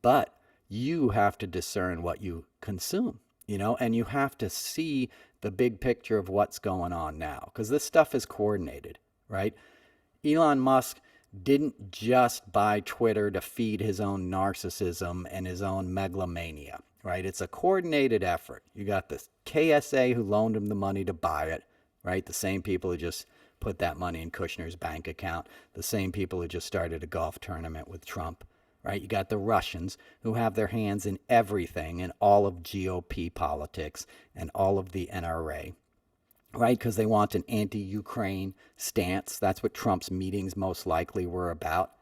But you have to discern what you consume, and you have to see the big picture of what's going on now because this stuff is coordinated, right? Elon Musk didn't just buy Twitter to feed his own narcissism and his own megalomania, right? It's a coordinated effort. You got the KSA who loaned him the money to buy it, right? The same people who just put that money in Kushner's bank account, the same people who just started a golf tournament with Trump, right? You got the Russians who have their hands in everything in all of GOP politics and all of the NRA, right? Because they want an anti-Ukraine stance. That's what Trump's meetings most likely were about,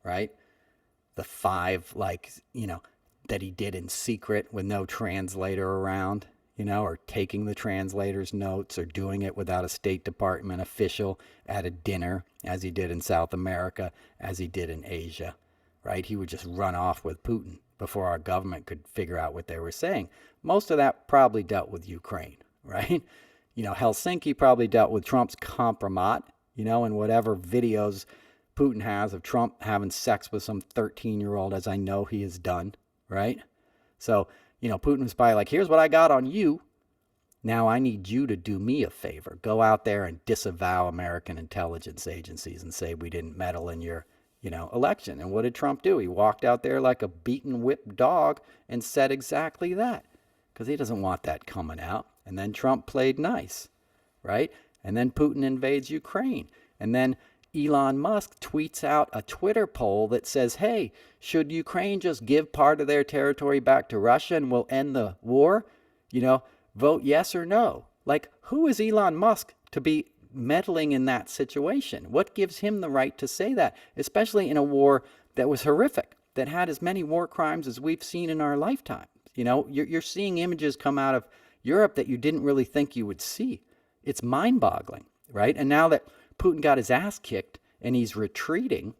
right? The 5, that he did in secret with no translator around, or taking the translator's notes or doing it without a State Department official at a dinner, as he did in South America, as he did in Asia, right? He would just run off with Putin before our government could figure out what they were saying. Most of that probably dealt with Ukraine, right? Helsinki probably dealt with Trump's compromat, and whatever videos Putin has of Trump having sex with some 13-year-old, as I know he has done, right? So, Putin was probably like, here's what I got on you. Now I need you to do me a favor. Go out there and disavow American intelligence agencies and say we didn't meddle in your, election. And what did Trump do? He walked out there like a beaten, whipped dog and said exactly that because he doesn't want that coming out. And then Trump played nice, right? And then Putin invades Ukraine. And then Elon Musk tweets out a Twitter poll that says, hey, should Ukraine just give part of their territory back to Russia and we'll end the war? Vote yes or no. Like, who is Elon Musk to be meddling in that situation? What gives him the right to say that, especially in a war that was horrific, that had as many war crimes as we've seen in our lifetime? You're seeing images come out of Europe that you didn't really think you would see. It's mind-boggling, right? And now that Putin got his ass kicked and he's retreating,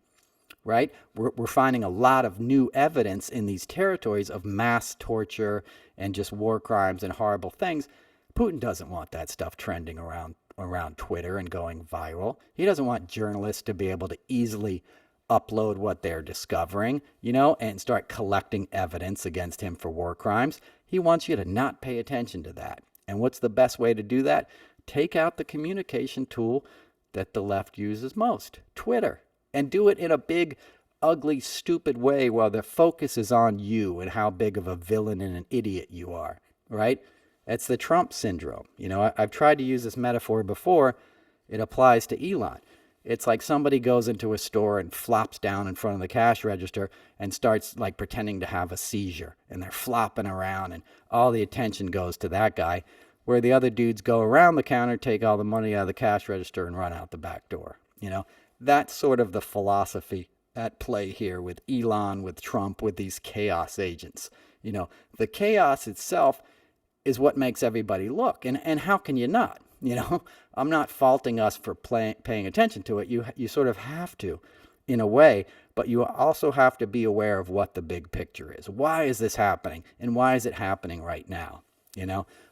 right? We're finding a lot of new evidence in these territories of mass torture and just war crimes and horrible things. Putin doesn't want that stuff trending around Twitter and going viral. He doesn't want journalists to be able to easily upload what they're discovering, and start collecting evidence against him for war crimes. He wants you to not pay attention to that. And what's the best way to do that? Take out the communication tool that the left uses most, Twitter, and do it in a big, ugly, stupid way while the focus is on you and how big of a villain and an idiot you are, right? That's the Trump syndrome. I've tried to use this metaphor before. It applies to Elon. It's like somebody goes into a store and flops down in front of the cash register and starts like pretending to have a seizure, and they're flopping around and all the attention goes to that guy, where the other dudes go around the counter, take all the money out of the cash register and run out the back door. That's sort of the philosophy at play here with Elon, with Trump, with these chaos agents. The chaos itself is what makes everybody look. And how can you not? I'm not faulting us for paying attention to it. You sort of have to, in a way, but you also have to be aware of what the big picture is. Why is this happening? And why is it happening right now?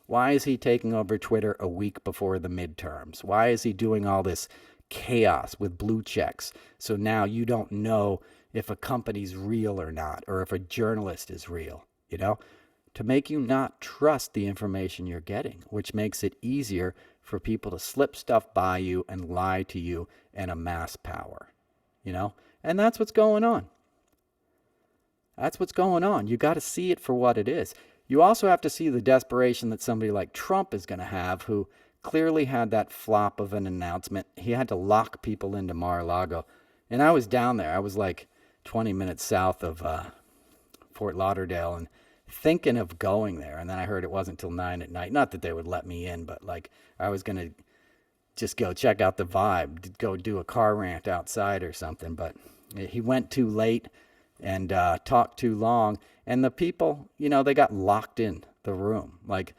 Why is he taking over Twitter a week before the midterms? Why is he doing all this chaos with blue checks? So now you don't know if a company's real or not, or if a journalist is real, to make you not trust the information you're getting, which makes it easier for people to slip stuff by you and lie to you and amass power, and that's what's going on. That's what's going on. You got to see it for what it is. You also have to see the desperation that somebody like Trump is going to have, who clearly had that flop of an announcement. He had to lock people into Mar-a-Lago. And I was down there. I was like 20 minutes south of Fort Lauderdale and thinking of going there. And then I heard it wasn't till 9 at night. Not that they would let me in, but like I was going to just go check out the vibe, go do a car rant outside or something. But he went too late and talked too long. And the people, they got locked in the room. Like,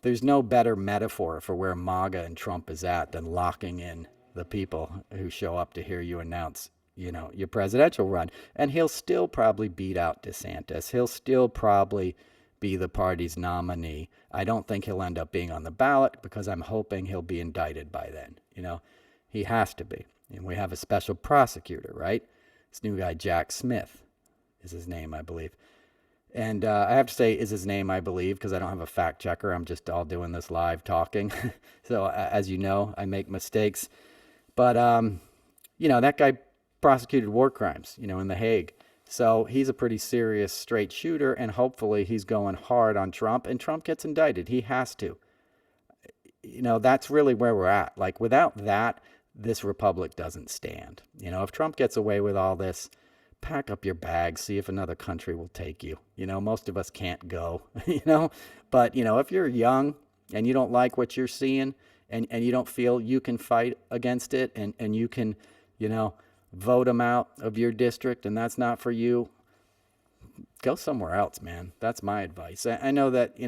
there's no better metaphor for where MAGA and Trump is at than locking in the people who show up to hear you announce, your presidential run. And he'll still probably beat out DeSantis. He'll still probably be the party's nominee. I don't think he'll end up being on the ballot because I'm hoping he'll be indicted by then. He has to be. And we have a special prosecutor, right? This new guy, Jack Smith, is his name, I believe. And I have to say, is his name, I believe, because I don't have a fact checker. I'm just all doing this live talking. So as you know, I make mistakes. But, that guy prosecuted war crimes, in The Hague. So he's a pretty serious straight shooter, and hopefully he's going hard on Trump, and Trump gets indicted. He has to. That's really where we're at. Like, without that, this republic doesn't stand. If Trump gets away with all this, pack up your bags, see if another country will take you. Most of us can't go, but, if you're young and you don't like what you're seeing and you don't feel you can fight against it and you can, vote them out of your district and that's not for you, go somewhere else, man. That's my advice. I know that,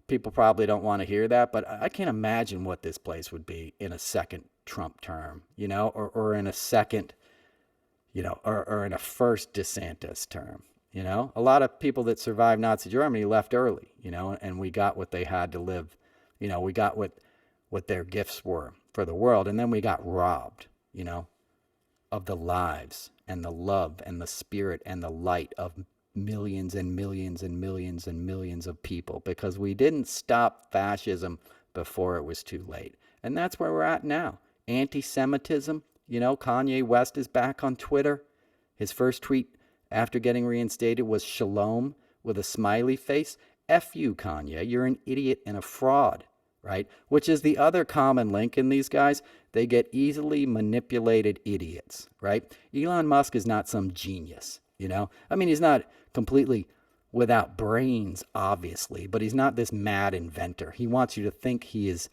people probably don't want to hear that, but I can't imagine what this place would be in a second Trump term, or in a second, or in a first DeSantis term. A lot of people that survived Nazi Germany left early, and we got what they had to live. We got what their gifts were for the world. And then we got robbed, of the lives and the love and the spirit and the light of millions and millions and millions and millions of people because we didn't stop fascism before it was too late. And that's where we're at now. Anti Semitism, Kanye West is back on Twitter. His first tweet after getting reinstated was shalom with a smiley face. F you, Kanye. You're an idiot and a fraud, right? Which is the other common link in these guys. They get easily manipulated idiots, right? Elon Musk is not some genius, I mean, he's not completely without brains, obviously, but he's not this mad inventor. He wants you to think he is,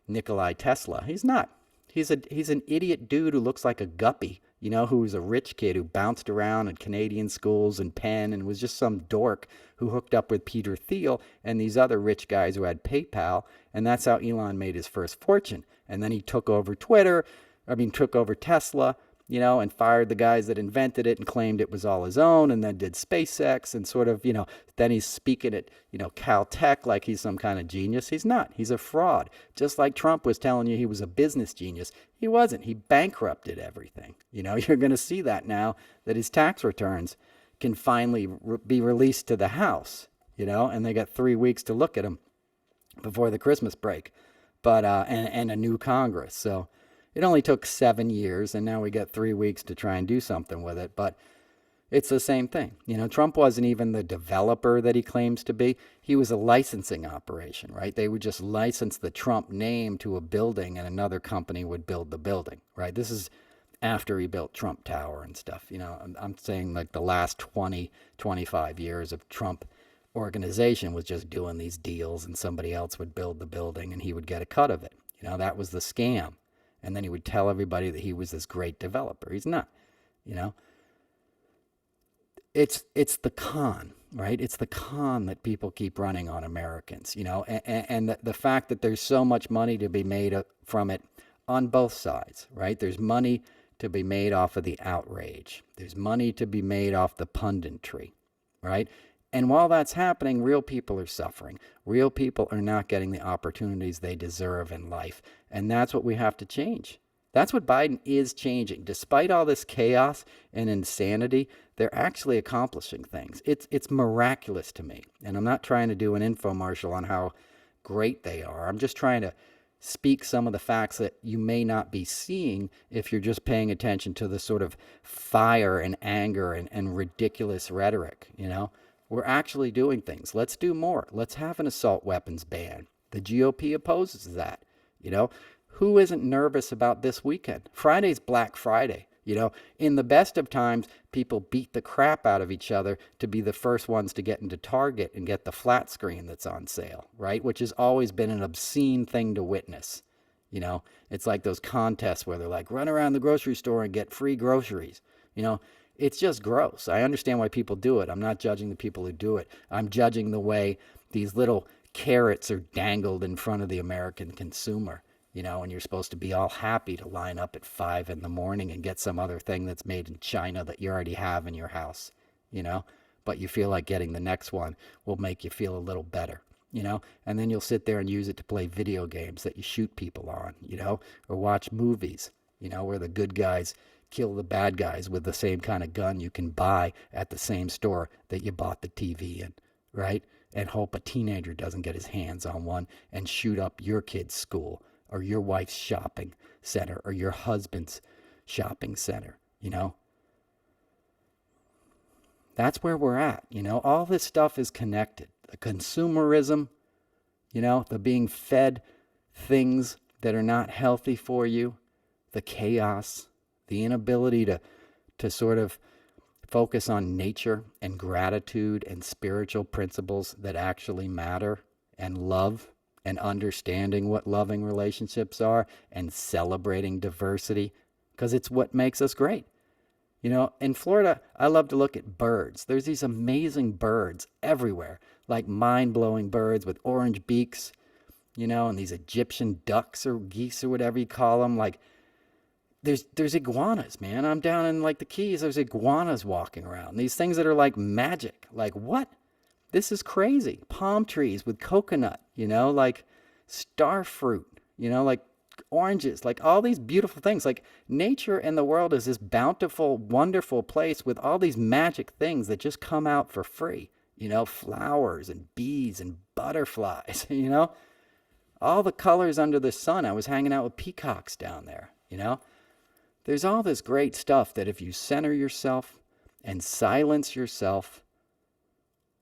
Nikolai Tesla. He's not. He's an idiot dude who looks like a guppy, who's a rich kid who bounced around at Canadian schools and Penn and was just some dork who hooked up with Peter Thiel and these other rich guys who had PayPal. And that's how Elon made his first fortune. And then he took over took over Tesla, and fired the guys that invented it and claimed it was all his own, and then did SpaceX and sort of, then he's speaking at, Caltech like he's some kind of genius. He's not. He's a fraud. Just like Trump was telling you he was a business genius. He wasn't. He bankrupted everything. You're going to see that now that his tax returns can finally be released to the House, and they got 3 weeks to look at them before the Christmas break, but and a new Congress. So it only took 7 years, and now we got 3 weeks to try and do something with it. But it's the same thing. Trump wasn't even the developer that he claims to be. He was a licensing operation, right? They would just license the Trump name to a building, and another company would build the building, right? This is after he built Trump Tower and stuff. I'm saying like the last 20, 25 years of Trump organization was just doing these deals, and somebody else would build the building, and he would get a cut of it. That was the scam. And then he would tell everybody that he was this great developer. He's not, It's the con, right? It's the con that people keep running on Americans, and the fact that there's so much money to be made from it on both sides, right? There's money to be made off of the outrage. There's money to be made off the punditry, right? And while that's happening, real people are suffering. Real people are not getting the opportunities they deserve in life. And that's what we have to change. That's what Biden is changing. Despite all this chaos and insanity, they're actually accomplishing things. It's miraculous to me. And I'm not trying to do an infomercial on how great they are. I'm just trying to speak some of the facts that you may not be seeing if you're just paying attention to the sort of fire and anger and ridiculous rhetoric, We're actually doing things. Let's do more. Let's have an assault weapons ban. The GOP opposes that. Who isn't nervous about this weekend? Friday's Black Friday. In the best of times, people beat the crap out of each other to be the first ones to get into Target and get the flat screen that's on sale, right? Which has always been an obscene thing to witness. It's like those contests where they're like, run around the grocery store and get free groceries. It's just gross. I understand why people do it. I'm not judging the people who do it. I'm judging the way these little carrots are dangled in front of the American consumer, and you're supposed to be all happy to line up at 5 a.m. and get some other thing that's made in China that you already have in your house, but you feel like getting the next one will make you feel a little better, and then you'll sit there and use it to play video games that you shoot people on, or watch movies, where the good guys kill the bad guys with the same kind of gun you can buy at the same store that you bought the TV in, right? And hope a teenager doesn't get his hands on one and shoot up your kid's school or your wife's shopping center or your husband's shopping center, That's where we're at, All this stuff is connected. The consumerism, the being fed things that are not healthy for you, the chaos, the inability to sort of focus on nature and gratitude and spiritual principles that actually matter, and love and understanding what loving relationships are and celebrating diversity, because it's what makes us great. In Florida, I love to look at birds. There's these amazing birds everywhere, like mind-blowing birds with orange beaks, and these Egyptian ducks or geese or whatever you call them, like there's iguanas, man. I'm down in like the Keys. There's iguanas walking around. These things that are like magic. Like what? This is crazy. Palm trees with coconut, like star fruit, like oranges, like all these beautiful things. Like nature and the world is this bountiful, wonderful place with all these magic things that just come out for free. Flowers and bees and butterflies, all the colors under the sun. I was hanging out with peacocks down there. There's all this great stuff that if you center yourself and silence yourself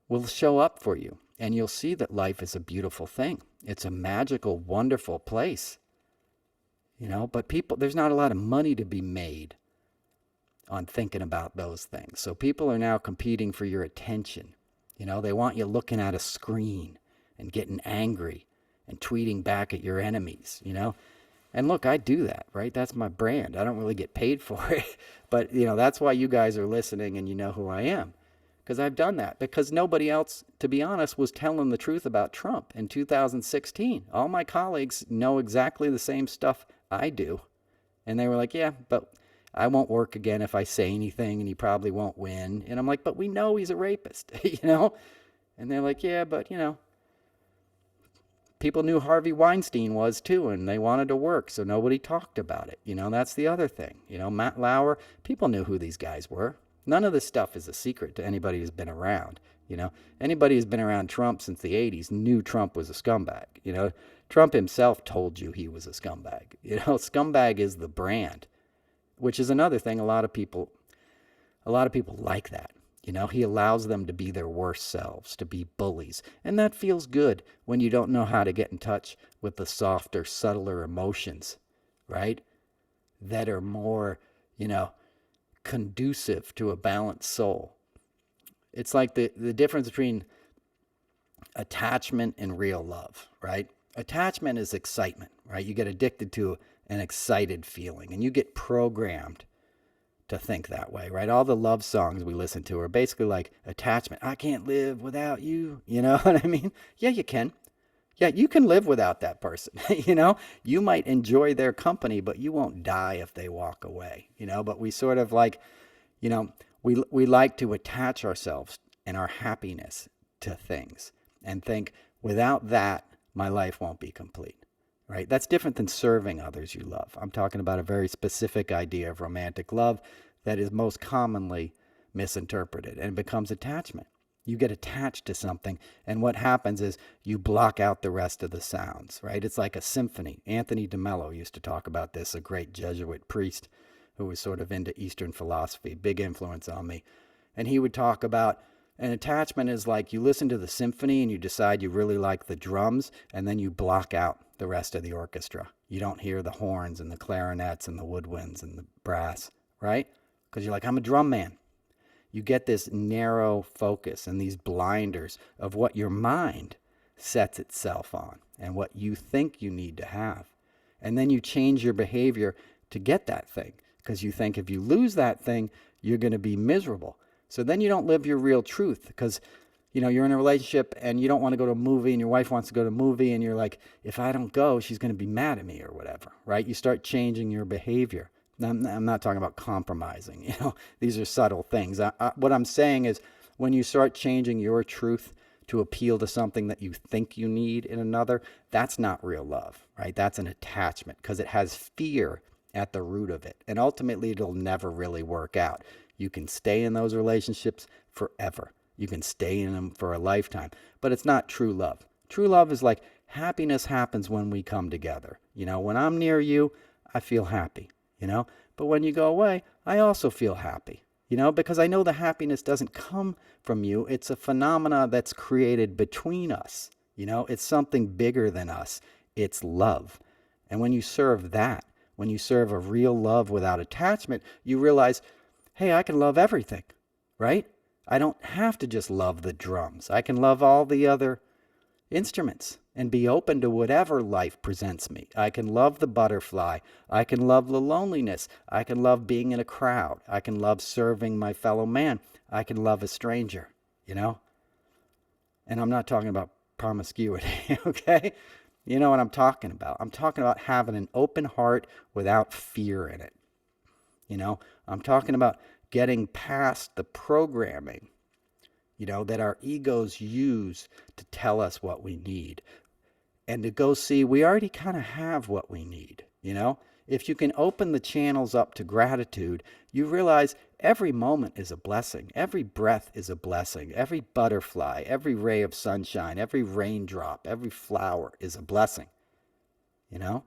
will show up for you. And you'll see that life is a beautiful thing. It's a magical, wonderful place. But there's not a lot of money to be made on thinking about those things. So people are now competing for your attention. They want you looking at a screen and getting angry and tweeting back at your enemies. And look, I do that, right? That's my brand. I don't really get paid for it. But, that's why you guys are listening and you know who I am. Because I've done that. Because nobody else, to be honest, was telling the truth about Trump in 2016. All my colleagues know exactly the same stuff I do. And they were like, yeah, but I won't work again if I say anything and he probably won't win. And I'm like, but we know he's a rapist, And they're like, yeah, but, people knew Harvey Weinstein was too, and they wanted to work, so nobody talked about it. That's the other thing. Matt Lauer, people knew who these guys were. None of this stuff is a secret to anybody who's been around. Anybody who's been around Trump since the 80s knew Trump was a scumbag. Trump himself told you he was a scumbag. Scumbag is the brand, which is another thing. A lot of people like that. He allows them to be their worst selves, to be bullies. And that feels good when you don't know how to get in touch with the softer, subtler emotions, right? That are more, conducive to a balanced soul. It's like the difference between attachment and real love, right? Attachment is excitement, right? You get addicted to an excited feeling and you get programmed to think that way, right? All the love songs we listen to are basically like attachment. I can't live without you. You know what I mean? Yeah, you can. Yeah, you can live without that person. You might enjoy their company, but you won't die if they walk away. But we sort of like, we like to attach ourselves and our happiness to things and think without that, my life won't be complete. Right? That's different than serving others you love. I'm talking about a very specific idea of romantic love that is most commonly misinterpreted and becomes attachment. You get attached to something, and what happens is you block out the rest of the sounds, right? It's like a symphony. Anthony DeMello used to talk about this, a great Jesuit priest who was sort of into Eastern philosophy, big influence on me. And he would talk about an attachment is like you listen to the symphony and you decide you really like the drums, and then you block out the rest of the orchestra. You don't hear the horns and the clarinets and the woodwinds and the brass, right? Because you're like, I'm a drum man. You get this narrow focus and these blinders of what your mind sets itself on and what you think you need to have. And then you change your behavior to get that thing because you think if you lose that thing, you're going to be miserable. So then you don't live your real truth because, you're in a relationship and you don't want to go to a movie and your wife wants to go to a movie and you're like, if I don't go, she's going to be mad at me or whatever, right? You start changing your behavior. I'm not talking about compromising. These are subtle things. What I'm saying is when you start changing your truth to appeal to something that you think you need in another, that's not real love, right? That's an attachment because it has fear at the root of it. And ultimately, it'll never really work out. You can stay in those relationships forever. You can stay in them for a lifetime, but it's not true love. True love is like happiness happens when we come together. When I'm near you, I feel happy. But when you go away, I also feel happy, because I know the happiness doesn't come from you. It's a phenomena that's created between us. It's something bigger than us. It's love. And when you serve that, when you serve a real love without attachment, you realize, hey, I can love everything, right? I don't have to just love the drums. I can love all the other instruments and be open to whatever life presents me. I can love the butterfly. I can love the loneliness. I can love being in a crowd. I can love serving my fellow man. I can love a stranger, And I'm not talking about promiscuity, okay? You know what I'm talking about. I'm talking about having an open heart without fear in it. I'm talking about getting past the programming that our egos use to tell us what we need and to go see we already kind of have what we need. you know? If you can open the channels up to gratitude, you realize every moment is a blessing. Every breath is a blessing. Every butterfly, every ray of sunshine, every raindrop, every flower is a blessing, you know?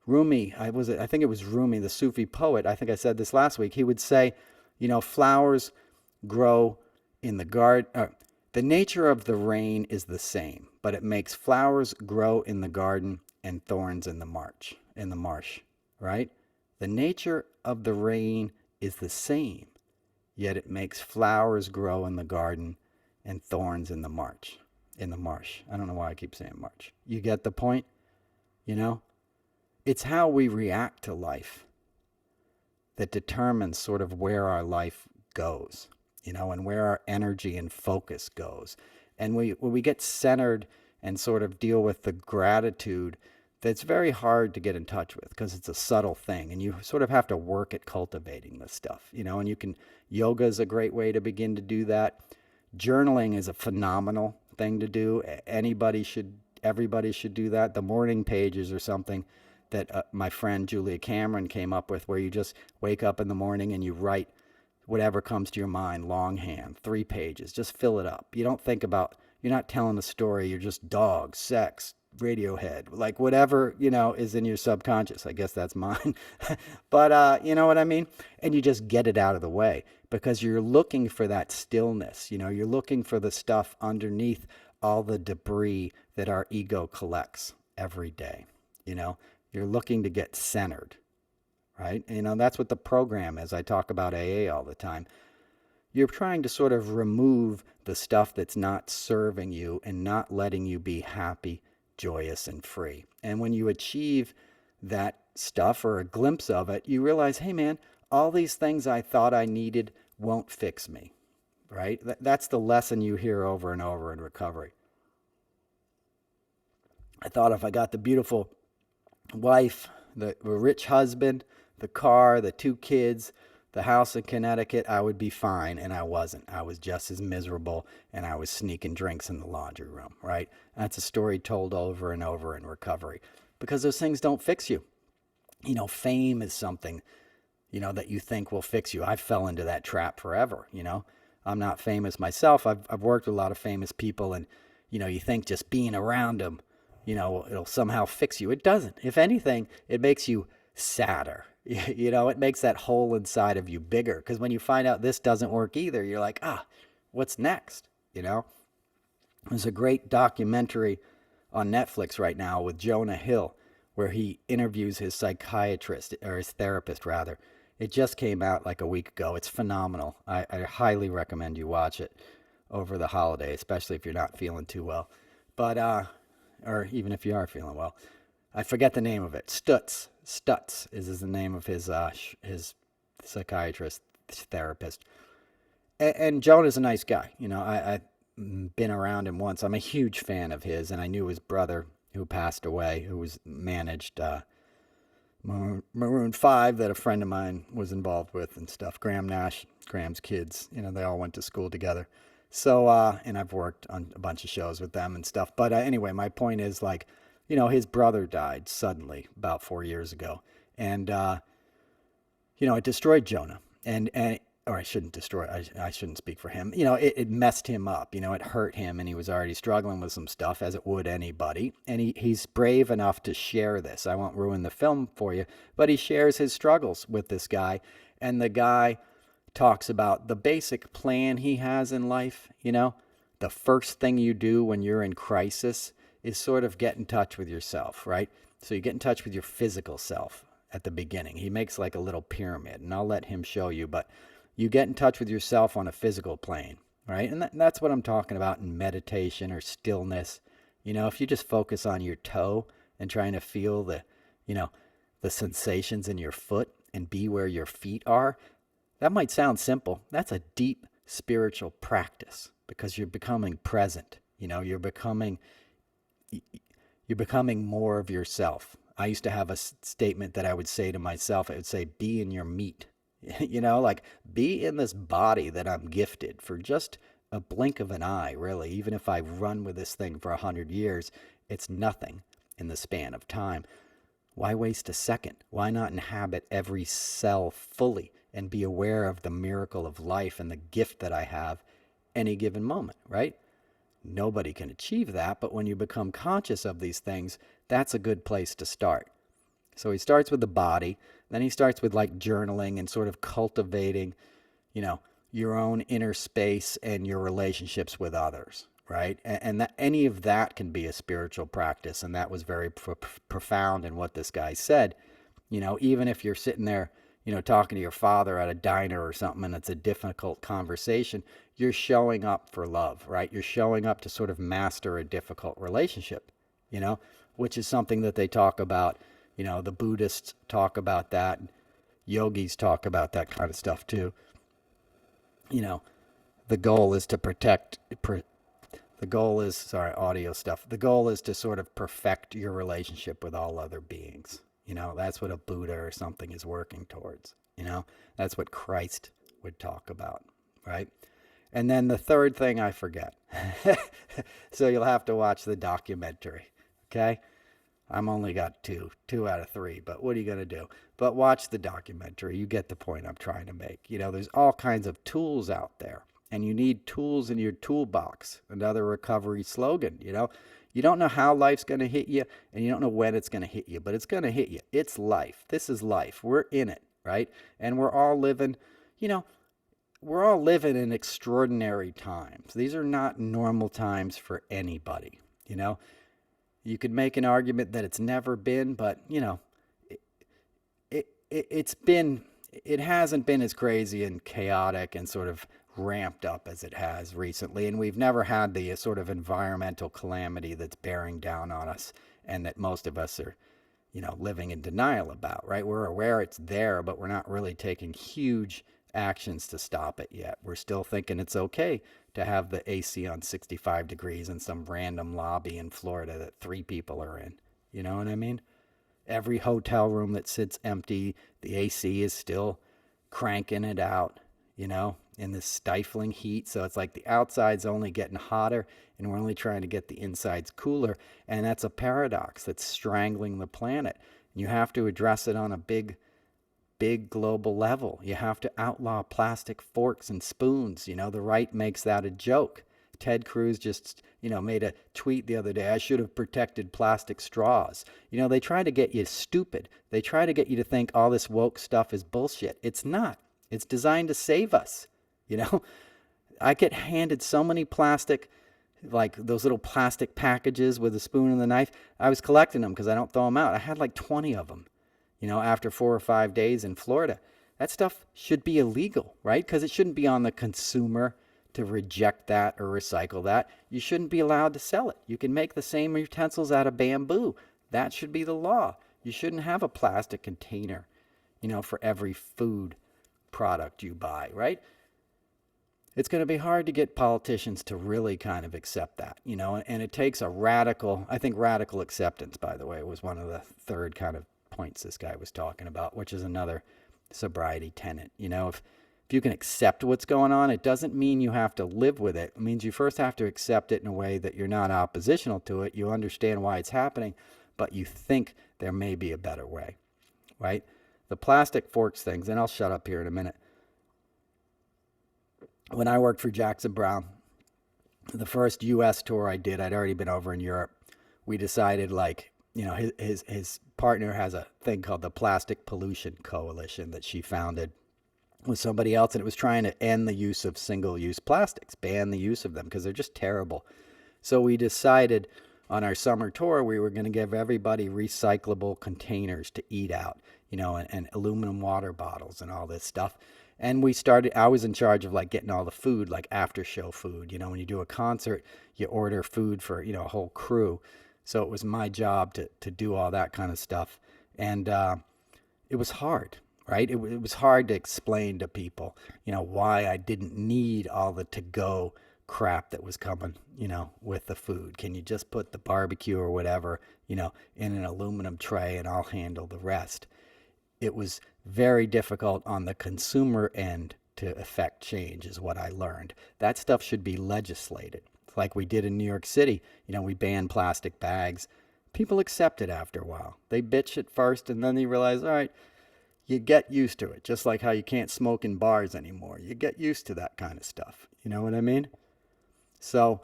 I think it was Rumi, the Sufi poet. I think I said this last week. He would say, flowers grow in the garden. The nature of the rain is the same, but it makes flowers grow in the garden and thorns in the marsh, right? The nature of the rain is the same, yet it makes flowers grow in the garden and thorns in the marsh. I don't know why I keep saying march. You get the point? You know? It's how we react to life that determines sort of where our life goes, and where our energy and focus goes. And when we get centered and sort of deal with the gratitude that's very hard to get in touch with because it's a subtle thing and you sort of have to work at cultivating this stuff, and yoga is a great way to begin to do that. Journaling is a phenomenal thing to do. Everybody should do that. The morning pages or something that my friend Julia Cameron came up with, where you just wake up in the morning and you write whatever comes to your mind, longhand, 3 pages, just fill it up. You're not telling a story, you're just dogs, sex, Radiohead, like whatever, is in your subconscious. I guess that's mine. But you know what I mean? And you just get it out of the way because you're looking for that stillness. You're looking for the stuff underneath all the debris that our ego collects every day. You're looking to get centered, right? That's what the program is. I talk about AA all the time. You're trying to sort of remove the stuff that's not serving you and not letting you be happy, joyous, and free. And when you achieve that stuff or a glimpse of it, you realize, hey man, all these things I thought I needed won't fix me, right? That's the lesson you hear over and over in recovery. I thought if I got the beautiful wife, the rich husband, the car, the 2 kids, the house in Connecticut, I would be fine. And I wasn't. I was just as miserable and I was sneaking drinks in the laundry room, right? That's a story told over and over in recovery because those things don't fix you. Fame is something, that you think will fix you. I fell into that trap forever. I'm not famous myself. I've worked with a lot of famous people and, you think just being around them, it'll somehow fix you. It doesn't. If anything, it makes you sadder. It makes that hole inside of you bigger because when you find out this doesn't work either, you're like, what's next? There's a great documentary on Netflix right now with Jonah Hill where he interviews his psychiatrist, or his therapist rather. It just came out like a week ago. It's phenomenal. I highly recommend you watch it over the holiday, especially if you're not feeling too well. But or even if you are feeling well. I forget the name of it. Stutz is the name of his psychiatrist, therapist. And Jonah's a nice guy. I've been around him once. I'm a huge fan of his, and I knew his brother who passed away, who was managed Maroon 5 that a friend of mine was involved with and stuff. Graham Nash, Graham's kids, they all went to school together. So, and I've worked on a bunch of shows with them and stuff. But anyway, my point is his brother died suddenly about 4 years ago. And, it destroyed Jonah. Or I shouldn't destroy, I shouldn't speak for him. It messed him up. It hurt him and he was already struggling with some stuff, as it would anybody. And he's brave enough to share this. I won't ruin the film for you, but he shares his struggles with this guy. And the guy talks about the basic plan he has in life. The first thing you do when you're in crisis is sort of get in touch with yourself, right? So you get in touch with your physical self at the beginning. He makes like a little pyramid, and I'll let him show you, but you get in touch with yourself on a physical plane, right? And that's what I'm talking about in meditation or stillness. If you just focus on your toe and trying to feel the sensations in your foot and be where your feet are, that might sound simple. That's a deep spiritual practice because you're becoming present. You're becoming more of yourself. I used to have a statement that I would say to myself. I would say, be in your meat. Be in this body that I'm gifted for just a blink of an eye, really. Even if I run with this thing for 100 years, it's nothing in the span of time. Why waste a second? Why not inhabit every cell fully and be aware of the miracle of life and the gift that I have any given moment, right? Nobody can achieve that, but when you become conscious of these things, that's a good place to start. So he starts with the body, then he starts with like journaling and sort of cultivating, you know, your own inner space and your relationships with others, right? And that any of that can be a spiritual practice, and that was very profound in what this guy said. Even if you're sitting there, talking to your father at a diner or something, and it's a difficult conversation, you're showing up for love, right? You're showing up to sort of master a difficult relationship, you know, which is something that they talk about. The Buddhists talk about that. Yogis talk about that kind of stuff too. you know, the goal is to the goal is, sorry, audio stuff. The goal is to sort of perfect your relationship with all other beings. That's what a Buddha or something is working towards. That's what Christ would talk about, right? And then the third thing I forget. So you'll have to watch the documentary, okay? I'm only got two out of three, but what are you going to do? But watch the documentary. You get the point I'm trying to make. There's all kinds of tools out there, and you need tools in your toolbox. Another recovery slogan. You don't know how life's going to hit you, and you don't know when it's going to hit you, but it's going to hit you. It's life. This is life. We're in it, right? And we're all living in extraordinary times. These are not normal times for anybody, You could make an argument that it's never been, but it hasn't been as crazy and chaotic and sort of ramped up as it has recently, and we've never had the sort of environmental calamity that's bearing down on us and that most of us are living in denial about, right? We're aware it's there, but we're not really taking huge actions to stop it yet. We're still thinking it's okay to have the AC on 65 degrees in some random lobby in Florida that 3 people are in. You know what I mean? Every hotel room that sits empty, the AC is still cranking it out, in this stifling heat. So it's like the outside's only getting hotter and we're only trying to get the insides cooler. And that's a paradox that's strangling the planet. And you have to address it on a big global level. You have to outlaw plastic forks and spoons. The right makes that a joke. Ted Cruz just, made a tweet the other day. I should have protected plastic straws. They try to get you stupid. They try to get you to think all this woke stuff is bullshit. It's not. It's designed to save us. I get handed so many plastic, like those little plastic packages with a spoon and the knife. I was collecting them because I don't throw them out. I had like 20 of them. After 4 or 5 days in Florida. That stuff should be illegal, right? Because it shouldn't be on the consumer to reject that or recycle that. You shouldn't be allowed to sell it. You can make the same utensils out of bamboo. That should be the law. You shouldn't have a plastic container, for every food product you buy, right? It's going to be hard to get politicians to really kind of accept that, and it takes I think radical acceptance, by the way, was one of the third kind of points this guy was talking about, which is another sobriety tenet. If you can accept what's going on, it doesn't mean you have to live with it. It means you first have to accept it in a way that you're not oppositional to it. You understand why it's happening, but you think there may be a better way, right? The plastic forks things, and I'll shut up here in a minute. When I worked for Jackson Brown, the first U.S. tour I did, I'd already been over in Europe. We decided, his partner has a thing called the Plastic Pollution Coalition that she founded with somebody else, and it was trying to end the use of single-use plastics, ban the use of them because they're just terrible. So we decided on our summer tour we were going to give everybody recyclable containers to eat out, and aluminum water bottles and all this stuff. And I was in charge of getting all the food, like after show food. When you do a concert, you order food for, a whole crew. So it was my job to do all that kind of stuff. And it was hard, right? It was hard to explain to people, why I didn't need all the to-go crap that was coming, with the food. Can you just put the barbecue or whatever, in an aluminum tray and I'll handle the rest? It was very difficult on the consumer end to affect change, is what I learned. That stuff should be legislated. Like we did in New York City. We banned plastic bags, People accept it after a while. They bitch at first and then they realize, all right, you get used to it. Just like how you can't smoke in bars anymore. You get used to that kind of stuff. You know what I mean? So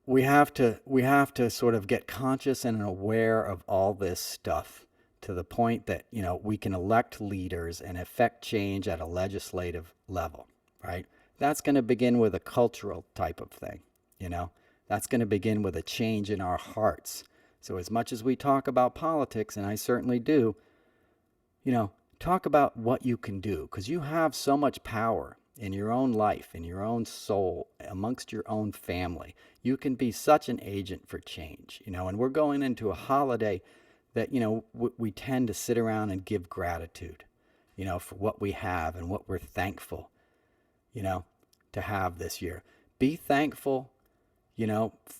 we have to sort of get conscious and aware of all this stuff to the point that, we can elect leaders and affect change at a legislative level, right? That's going to begin with a cultural type of thing, you know. That's going to begin with a change in our hearts. So as much as we talk about politics, and I certainly do, talk about what you can do because you have so much power in your own life, in your own soul, amongst your own family. You can be such an agent for change, and we're going into a holiday that, we tend to sit around and give gratitude, for what we have and what we're thankful, you know, to have this year. Be thankful,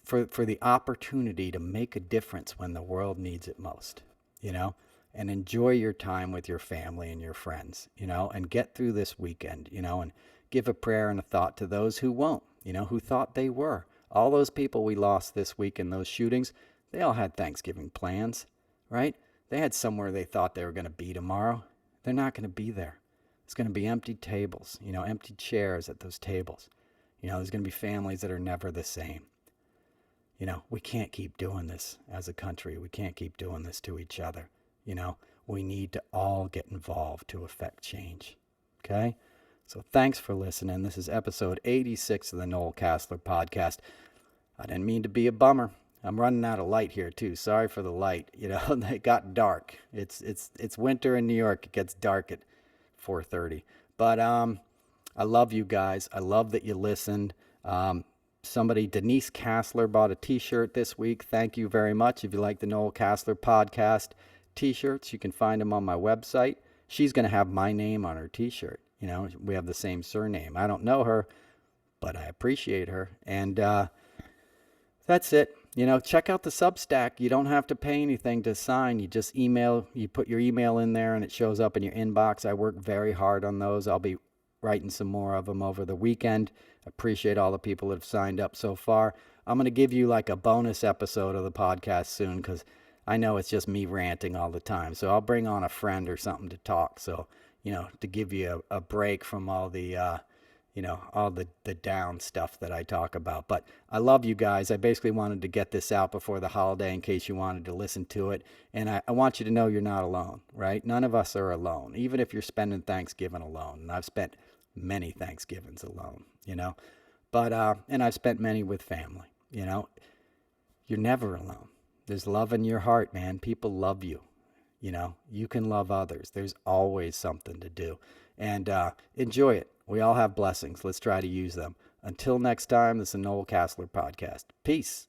for the opportunity to make a difference when the world needs it most, and enjoy your time with your family and your friends, and get through this weekend, and give a prayer and a thought to those who won't, who thought they were. All those people we lost this week in those shootings, they all had Thanksgiving plans, right? They had somewhere they thought they were going to be tomorrow. They're not going to be there. It's going to be empty tables, empty chairs at those tables. There's going to be families that are never the same. We can't keep doing this as a country. We can't keep doing this to each other. We need to all get involved to affect change. Okay? So thanks for listening. This is episode 86 of the Noel Casler podcast. I didn't mean to be a bummer. I'm running out of light here too. Sorry for the light. It got dark. It's winter in New York. It gets dark at 4:30. But I love you guys. I love that you listened. Denise Casler bought a t-shirt this week. Thank you very much. If you like the Noel Casler podcast t-shirts, you can find them on my website. She's going to have my name on her t-shirt. We have the same surname. I don't know her, but I appreciate her. And that's it. Check out the Substack. You don't have to pay anything to sign. You just you put your email in there and it shows up in your inbox. I work very hard on those. I'll be writing some more of them over the weekend. Appreciate all the people that have signed up so far. I'm going to give you like a bonus episode of the podcast soon because I know it's just me ranting all the time. So I'll bring on a friend or something to talk. So, to give you a break from all the, all the down stuff that I talk about. But I love you guys. I basically wanted to get this out before the holiday in case you wanted to listen to it. And I want you to know you're not alone, right? None of us are alone, even if you're spending Thanksgiving alone. And I've spent many Thanksgivings alone, but, and I've spent many with family, you're never alone. There's love in your heart, man. People love you. You can love others. There's always something to do. And enjoy it. We all have blessings. Let's try to use them. Until next time, this is the Noel Casler podcast. Peace.